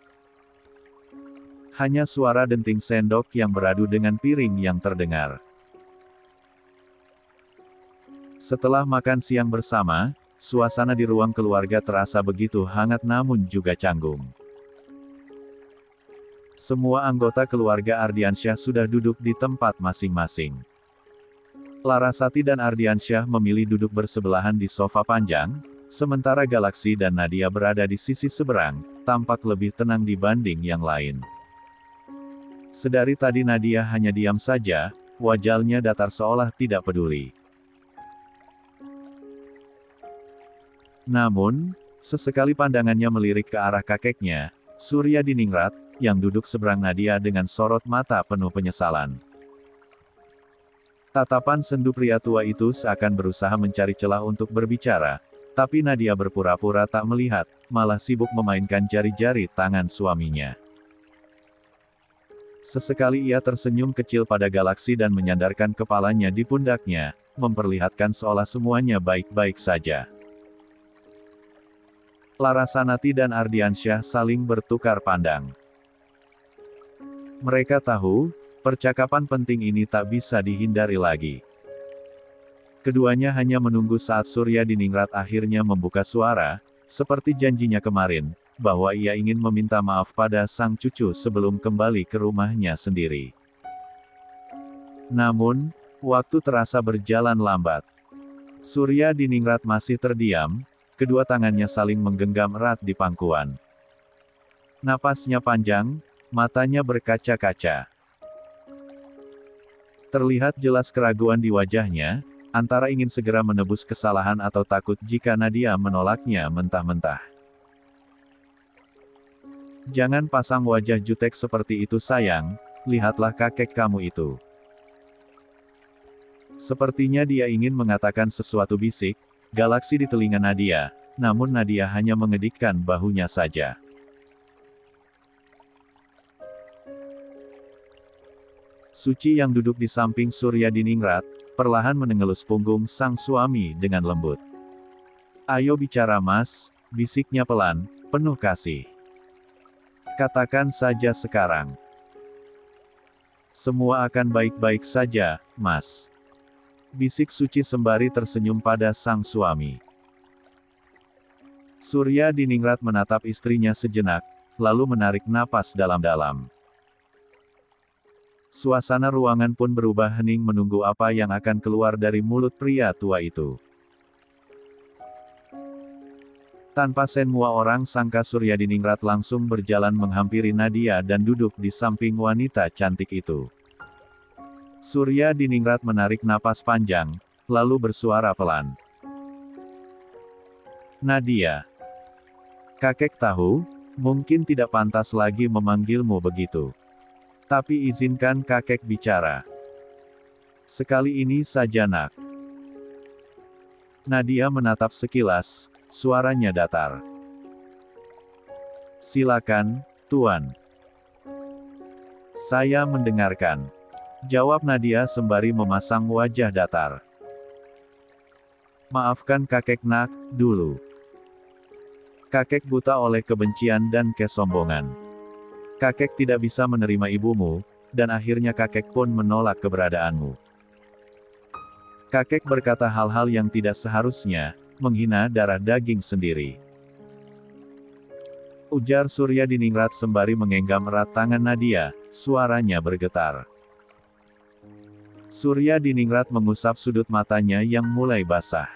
hanya suara denting sendok yang beradu dengan piring yang terdengar. Setelah makan siang bersama, suasana di ruang keluarga terasa begitu hangat namun juga canggung. Semua anggota keluarga Ardiansyah sudah duduk di tempat masing-masing. Larasati dan Ardiansyah memilih duduk bersebelahan di sofa panjang, sementara Galaksi dan Nadia berada di sisi seberang, tampak lebih tenang dibanding yang lain. Sedari tadi Nadia hanya diam saja, wajahnya datar seolah tidak peduli. Namun, sesekali pandangannya melirik ke arah kakeknya, Suryadiningrat, yang duduk seberang Nadia dengan sorot mata penuh penyesalan. Tatapan sendu pria tua itu seakan berusaha mencari celah untuk berbicara, tapi Nadia berpura-pura tak melihat, malah sibuk memainkan jari-jari tangan suaminya. Sesekali ia tersenyum kecil pada Galaksi dan menyandarkan kepalanya di pundaknya, memperlihatkan seolah semuanya baik-baik saja. Larasanati dan Ardiansyah saling bertukar pandang. Mereka tahu, percakapan penting ini tak bisa dihindari lagi. Keduanya hanya menunggu saat Suryadiningrat akhirnya membuka suara, seperti janjinya kemarin, bahwa ia ingin meminta maaf pada sang cucu sebelum kembali ke rumahnya sendiri. Namun, waktu terasa berjalan lambat. Suryadiningrat masih terdiam, kedua tangannya saling menggenggam erat di pangkuan. Napasnya panjang, matanya berkaca-kaca. Terlihat jelas keraguan di wajahnya, antara ingin segera menebus kesalahan atau takut jika Nadia menolaknya mentah-mentah. Jangan pasang wajah jutek seperti itu sayang, lihatlah kakek kamu itu. Sepertinya dia ingin mengatakan sesuatu bisik, Galaksi di telinga Nadia, namun Nadia hanya mengedikkan bahunya saja. Suci yang duduk di samping Suryadiningrat, perlahan menengelus punggung sang suami dengan lembut. Ayo bicara mas, bisiknya pelan, penuh kasih. Katakan saja sekarang. Semua akan baik-baik saja, mas. Bisik Suci sembari tersenyum pada sang suami. Suryadiningrat menatap istrinya sejenak, lalu menarik napas dalam-dalam. Suasana ruangan pun berubah hening menunggu apa yang akan keluar dari mulut pria tua itu. Tanpa semua orang sangka Suryadiningrat langsung berjalan menghampiri Nadia dan duduk di samping wanita cantik itu. Suryadiningrat menarik napas panjang, lalu bersuara pelan. Nadia. Kakek tahu, mungkin tidak pantas lagi memanggilmu begitu. Tapi izinkan kakek bicara. Sekali ini saja nak. Nadia menatap sekilas, suaranya datar. Silakan, Tuan. Saya mendengarkan. Jawab Nadia sembari memasang wajah datar. Maafkan kakek nak, dulu. Kakek buta oleh kebencian dan kesombongan. Kakek tidak bisa menerima ibumu, dan akhirnya kakek pun menolak keberadaanmu. Kakek berkata hal-hal yang tidak seharusnya, menghina darah daging sendiri. Ujar Surya Diningrat sembari menggenggam erat tangan Nadia, suaranya bergetar. Surya Diningrat mengusap sudut matanya yang mulai basah.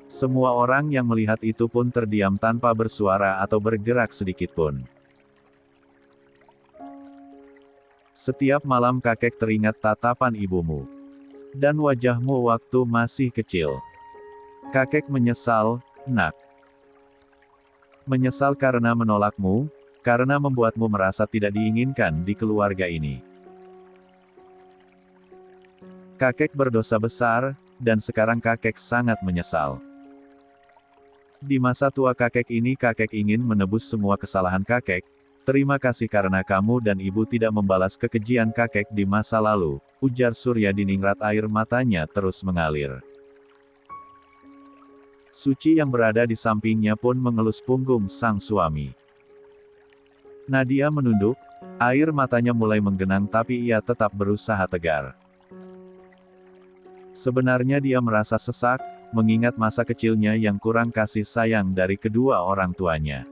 Semua orang yang melihat itu pun terdiam tanpa bersuara atau bergerak sedikitpun. Setiap malam kakek teringat tatapan ibumu. Dan wajahmu waktu masih kecil. Kakek menyesal, nak. Menyesal karena menolakmu, karena membuatmu merasa tidak diinginkan di keluarga ini. Kakek berdosa besar, dan sekarang kakek sangat menyesal. Di masa tua kakek ini kakek ingin menebus semua kesalahan kakek. Terima kasih karena kamu dan ibu tidak membalas kekejian kakek di masa lalu, ujar Surya Diningrat, air matanya terus mengalir. Suci yang berada di sampingnya pun mengelus punggung sang suami. Nadia menunduk, air matanya mulai menggenang tapi ia tetap berusaha tegar. Sebenarnya dia merasa sesak, mengingat masa kecilnya yang kurang kasih sayang dari kedua orang tuanya.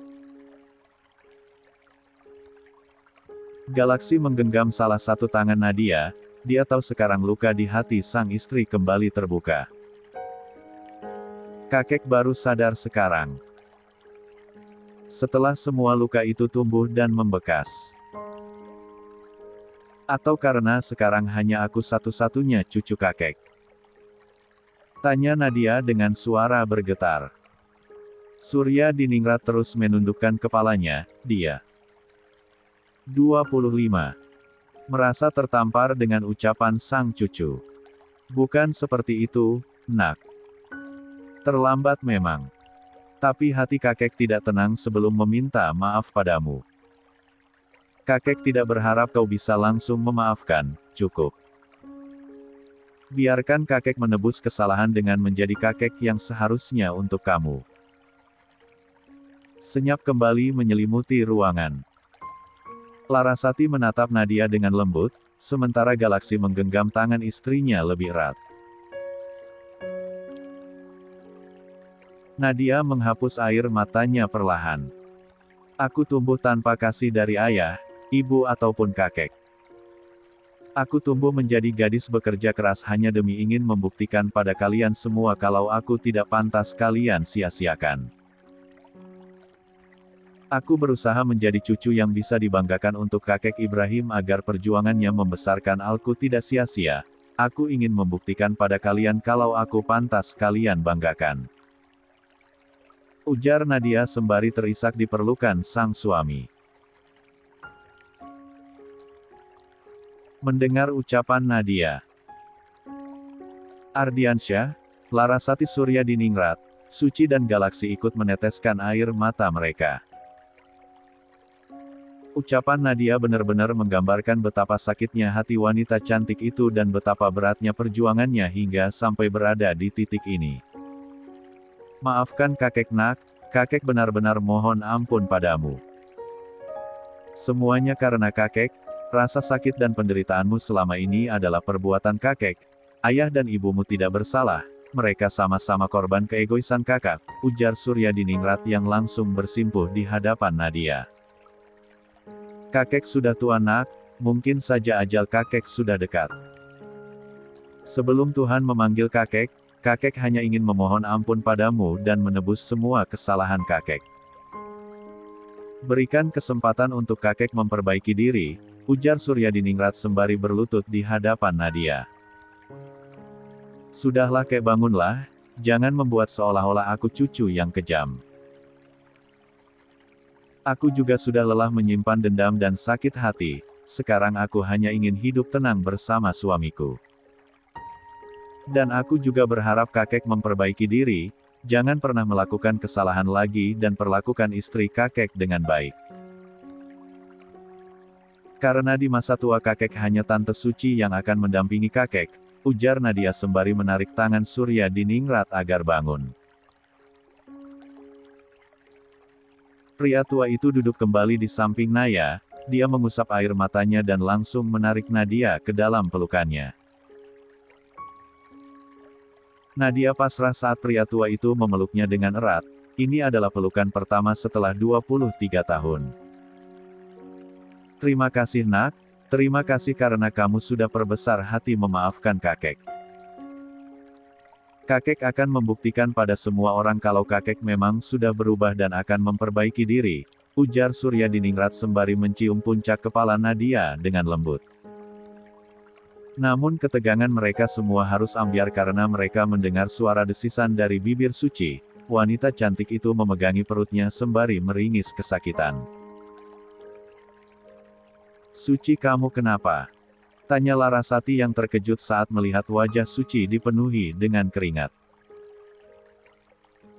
Galaksi menggenggam salah satu tangan Nadia, dia tahu sekarang luka di hati sang istri kembali terbuka. Kakek baru sadar sekarang. Setelah semua luka itu tumbuh dan membekas. Atau karena sekarang hanya aku satu-satunya cucu kakek? Tanya Nadia dengan suara bergetar. Surya Diningrat terus menundukkan kepalanya, dia 25. Merasa tertampar dengan ucapan sang cucu. Bukan seperti itu, nak. Terlambat memang. Tapi hati kakek tidak tenang sebelum meminta maaf padamu. Kakek tidak berharap kau bisa langsung memaafkan, cukup. Biarkan kakek menebus kesalahan dengan menjadi kakek yang seharusnya untuk kamu. Senyap kembali menyelimuti ruangan. Larasati menatap Nadia dengan lembut, sementara Galaksi menggenggam tangan istrinya lebih erat. Nadia menghapus air matanya perlahan. Aku tumbuh tanpa kasih dari ayah, ibu ataupun kakek. Aku tumbuh menjadi gadis bekerja keras hanya demi ingin membuktikan pada kalian semua kalau aku tidak pantas kalian sia-siakan. Aku berusaha menjadi cucu yang bisa dibanggakan untuk kakek Ibrahim agar perjuangannya membesarkan Alku tidak sia-sia. Aku ingin membuktikan pada kalian kalau aku pantas kalian banggakan. Ujar Nadia sembari terisak diperlukan sang suami. Mendengar ucapan Nadia, Ardiansyah, Larasati, Surya Diningrat, Suci dan Galaksi ikut meneteskan air mata mereka. Ucapan Nadia benar-benar menggambarkan betapa sakitnya hati wanita cantik itu dan betapa beratnya perjuangannya hingga sampai berada di titik ini. Maafkan kakek nak, kakek benar-benar mohon ampun padamu. Semuanya karena kakek, rasa sakit dan penderitaanmu selama ini adalah perbuatan kakek. Ayah dan ibumu tidak bersalah, mereka sama-sama korban keegoisan kakak, ujar Surya Diningrat yang langsung bersimpuh di hadapan Nadia. Kakek sudah tua nak, mungkin saja ajal kakek sudah dekat. Sebelum Tuhan memanggil kakek, kakek hanya ingin memohon ampun padamu dan menebus semua kesalahan kakek. Berikan kesempatan untuk kakek memperbaiki diri, ujar Surya Diningrat sembari berlutut di hadapan Nadia. Sudahlah kek, bangunlah, jangan membuat seolah-olah aku cucu yang kejam. Aku juga sudah lelah menyimpan dendam dan sakit hati, sekarang aku hanya ingin hidup tenang bersama suamiku. Dan aku juga berharap kakek memperbaiki diri, jangan pernah melakukan kesalahan lagi dan perlakukan istri kakek dengan baik. Karena di masa tua kakek hanya Tante Suci yang akan mendampingi kakek, ujar Nadia sembari menarik tangan Surya Diningrat agar bangun. Pria tua itu duduk kembali di samping Naya, dia mengusap air matanya dan langsung menarik Nadia ke dalam pelukannya. Nadia pasrah saat pria tua itu memeluknya dengan erat, Ini adalah pelukan pertama setelah 23 tahun. Terima kasih nak, terima kasih karena kamu sudah perbesar hati memaafkan kakek. Kakek akan membuktikan pada semua orang kalau kakek memang sudah berubah dan akan memperbaiki diri, ujar Suryadiningrat sembari mencium puncak kepala Nadia dengan lembut. Namun ketegangan mereka semua harus ambyar karena mereka mendengar suara desisan dari bibir Suci. Wanita cantik itu memegangi perutnya sembari meringis kesakitan. Suci, kamu kenapa? Tanya Larasati yang terkejut saat melihat wajah Suci dipenuhi dengan keringat.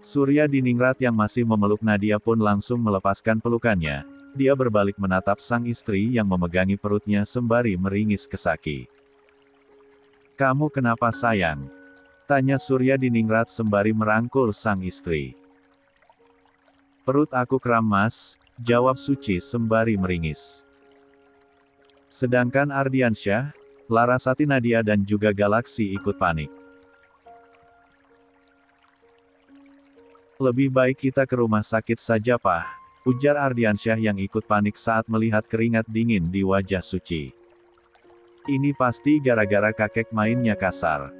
Suryadiningrat yang masih memeluk Nadia pun langsung melepaskan pelukannya. Dia berbalik menatap sang istri yang memegangi perutnya sembari meringis kesaki. Kamu kenapa sayang? Tanya Suryadiningrat sembari merangkul sang istri. Perut aku kram mas, jawab Suci sembari meringis. Sedangkan Ardiansyah, Larasati, Nadia dan juga Galaksi ikut panik. Lebih baik kita ke rumah sakit saja Pak, ujar Ardiansyah yang ikut panik saat melihat keringat dingin di wajah Suci. Ini pasti gara-gara kakek mainnya kasar.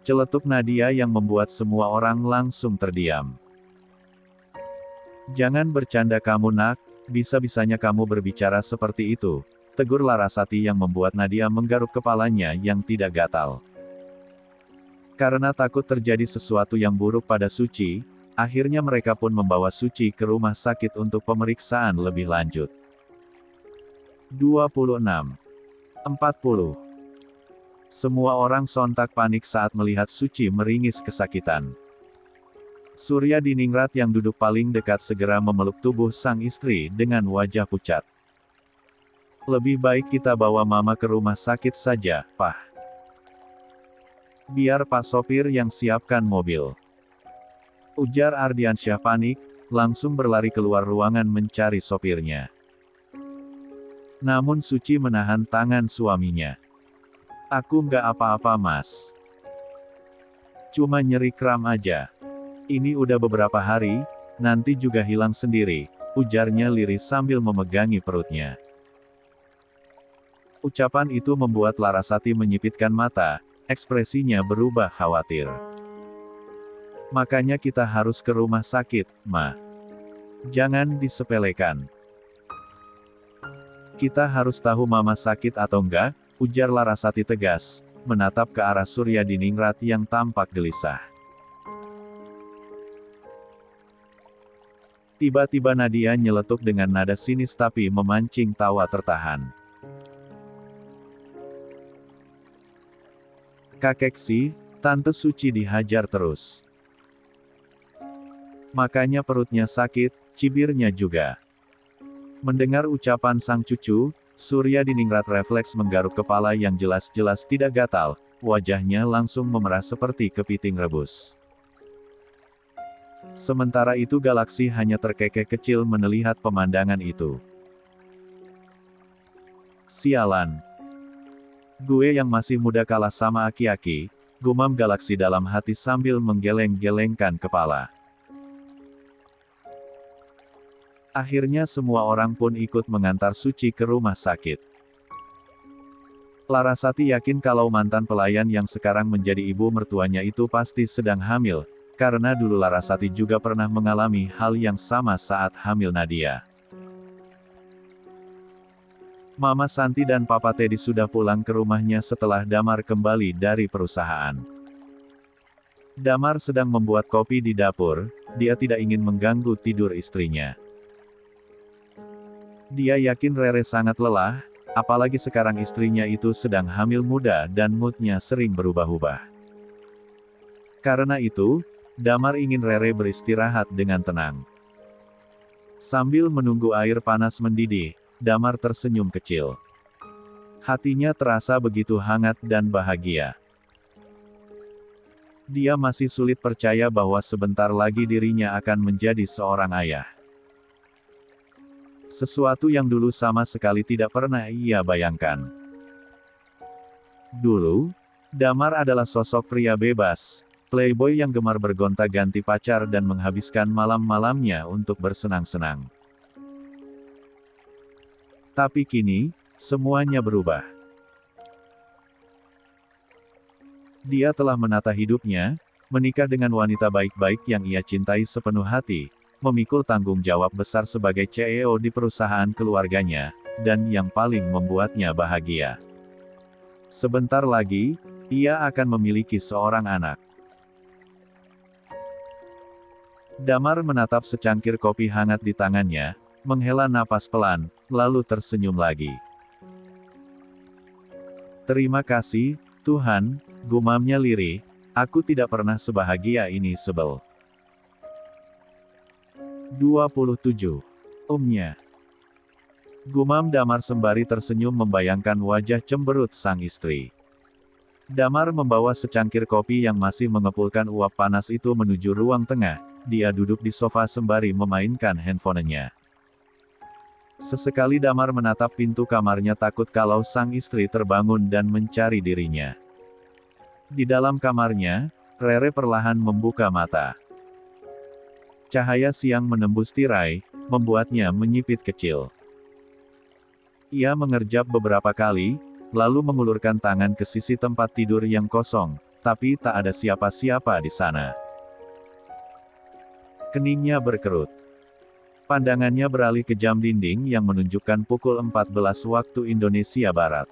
Celetuk Nadia yang membuat semua orang langsung terdiam. Jangan bercanda kamu nak, bisa-bisanya kamu berbicara seperti itu, tegur Larasati yang membuat Nadia menggaruk kepalanya yang tidak gatal. Karena takut terjadi sesuatu yang buruk pada Suci, akhirnya mereka pun membawa Suci ke rumah sakit untuk pemeriksaan lebih lanjut. 26. 40. Semua orang sontak panik saat melihat Suci meringis kesakitan. Suryadiningrat yang duduk paling dekat segera memeluk tubuh sang istri dengan wajah pucat. Lebih baik kita bawa mama ke rumah sakit saja, Pak. Biar Pak sopir yang siapkan mobil. Ujar Ardiansyah panik, langsung berlari keluar ruangan mencari sopirnya. Namun Suci menahan tangan suaminya. Aku nggak apa-apa mas. Cuma nyeri kram aja. Ini udah beberapa hari, nanti juga hilang sendiri, ujarnya lirih sambil memegangi perutnya. Ucapan itu membuat Larasati menyipitkan mata, ekspresinya berubah khawatir. Makanya kita harus ke rumah sakit, Ma. Jangan disepelekan. Kita harus tahu mama sakit atau enggak, ujar Larasati tegas, menatap ke arah Suryadiningrat yang tampak gelisah. Tiba-tiba Nadia nyeletuk dengan nada sinis tapi memancing tawa tertahan. Kakek sih, Tante Suci dihajar terus. Makanya perutnya sakit, cibirnya juga. Mendengar ucapan sang cucu, Suryadiningrat refleks menggaruk kepala yang jelas-jelas tidak gatal, wajahnya langsung memerah seperti kepiting rebus. Sementara itu Galaksi hanya terkekeh kecil melihat pemandangan itu. Sialan. Gue yang masih muda kalah sama aki-aki, gumam Galaksi dalam hati sambil menggeleng-gelengkan kepala. Akhirnya semua orang pun ikut mengantar Suci ke rumah sakit. Larasati yakin kalau mantan pelayan yang sekarang menjadi ibu mertuanya itu pasti sedang hamil, karena dulu Larasati juga pernah mengalami hal yang sama saat hamil Nadia. Mama Santi dan Papa Teddy sudah pulang ke rumahnya setelah Damar kembali dari perusahaan. Damar sedang membuat kopi di dapur, dia tidak ingin mengganggu tidur istrinya. Dia yakin Rere sangat lelah, apalagi sekarang istrinya itu sedang hamil muda dan moodnya sering berubah-ubah. Karena itu, Damar ingin Rere beristirahat dengan tenang. Sambil menunggu air panas mendidih, Damar tersenyum kecil. Hatinya terasa begitu hangat dan bahagia. Dia masih sulit percaya bahwa sebentar lagi dirinya akan menjadi seorang ayah. Sesuatu yang dulu sama sekali tidak pernah ia bayangkan. Dulu, Damar adalah sosok pria bebas, Playboy yang gemar bergonta-ganti pacar dan menghabiskan malam-malamnya untuk bersenang-senang. Tapi kini, semuanya berubah. Dia telah menata hidupnya, menikah dengan wanita baik-baik yang ia cintai sepenuh hati, memikul tanggung jawab besar sebagai CEO di perusahaan keluarganya, dan yang paling membuatnya bahagia. Sebentar lagi, ia akan memiliki seorang anak. Damar menatap secangkir kopi hangat di tangannya, menghela napas pelan, lalu tersenyum lagi. Terima kasih, Tuhan, gumamnya lirih, aku tidak pernah sebahagia ini sebel. 27. Gumam Damar sembari tersenyum membayangkan wajah cemberut sang istri. Damar membawa secangkir kopi yang masih mengepulkan uap panas itu menuju ruang tengah. Dia duduk di sofa sembari memainkan handphonenya. Sesekali Damar menatap pintu kamarnya takut kalau sang istri terbangun dan mencari dirinya. Di dalam kamarnya, Rere perlahan membuka mata. Cahaya siang menembus tirai, membuatnya menyipit kecil. Ia mengerjap beberapa kali, lalu mengulurkan tangan ke sisi tempat tidur yang kosong, tapi tak ada siapa-siapa di sana. Keningnya berkerut. Pandangannya beralih ke jam dinding yang menunjukkan pukul 14 waktu Indonesia Barat.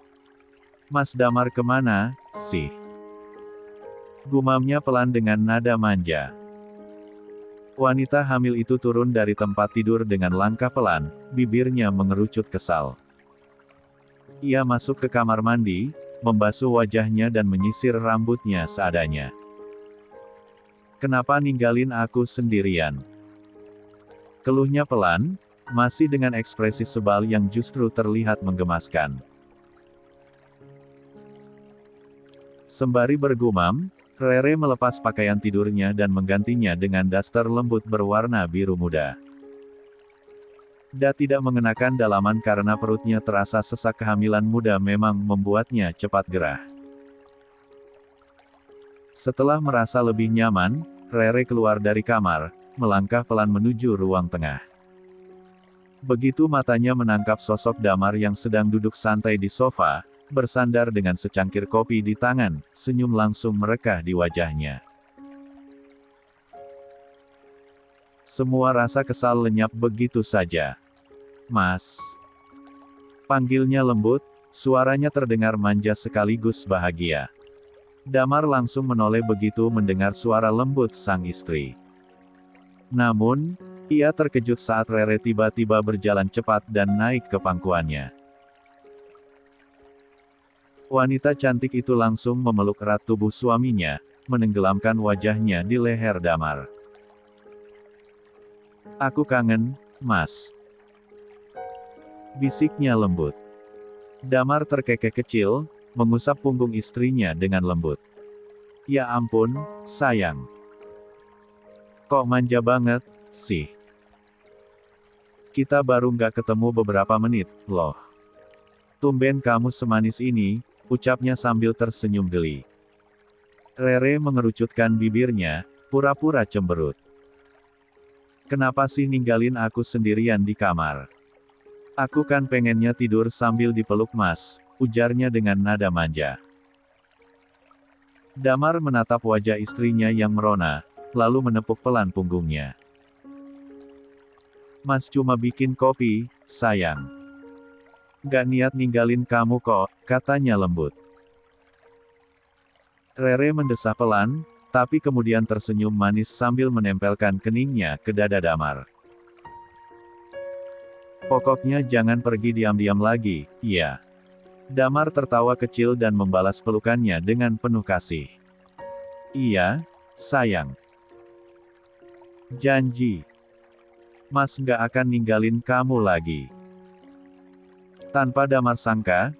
Mas Damar kemana, sih? Gumamnya pelan dengan nada manja. Wanita hamil itu turun dari tempat tidur dengan langkah pelan, bibirnya mengerucut kesal. Ia masuk ke kamar mandi, membasuh wajahnya dan menyisir rambutnya seadanya. Kenapa ninggalin aku sendirian? Keluhnya pelan, masih dengan ekspresi sebal yang justru terlihat menggemaskan. Sembari bergumam, Rere melepas pakaian tidurnya dan menggantinya dengan daster lembut berwarna biru muda. Da tidak mengenakan dalaman karena perutnya terasa sesak. Kehamilan muda memang membuatnya cepat gerah. Setelah merasa lebih nyaman, Rere keluar dari kamar, melangkah pelan menuju ruang tengah. Begitu matanya menangkap sosok Damar yang sedang duduk santai di sofa, bersandar dengan secangkir kopi di tangan, senyum langsung merekah di wajahnya. Semua rasa kesal lenyap begitu saja. Mas. Panggilnya lembut, suaranya terdengar manja sekaligus bahagia. Damar langsung menoleh begitu mendengar suara lembut sang istri. Namun, ia terkejut saat Rere tiba-tiba berjalan cepat dan naik ke pangkuannya. Wanita cantik itu langsung memeluk erat tubuh suaminya, menenggelamkan wajahnya di leher Damar. Aku kangen, Mas. Bisiknya lembut. Damar terkekeh kecil, mengusap punggung istrinya dengan lembut. Ya ampun, sayang. Kok manja banget, sih? Kita baru nggak ketemu beberapa menit, loh. Tumben kamu semanis ini, ucapnya sambil tersenyum geli. Rere mengerucutkan bibirnya, pura-pura cemberut. Kenapa sih ninggalin aku sendirian di kamar? Aku kan pengennya tidur sambil dipeluk Mas, ujarnya dengan nada manja. Damar menatap wajah istrinya yang merona, lalu menepuk pelan punggungnya. Mas cuma bikin kopi, sayang. Gak niat ninggalin kamu kok, katanya lembut. Rere mendesah pelan, tapi kemudian tersenyum manis sambil menempelkan keningnya ke dada Damar. Pokoknya jangan pergi diam-diam lagi, ya. Damar tertawa kecil dan membalas pelukannya dengan penuh kasih. Iya, sayang. Janji. Mas nggak akan ninggalin kamu lagi. Tanpa Damar sangka,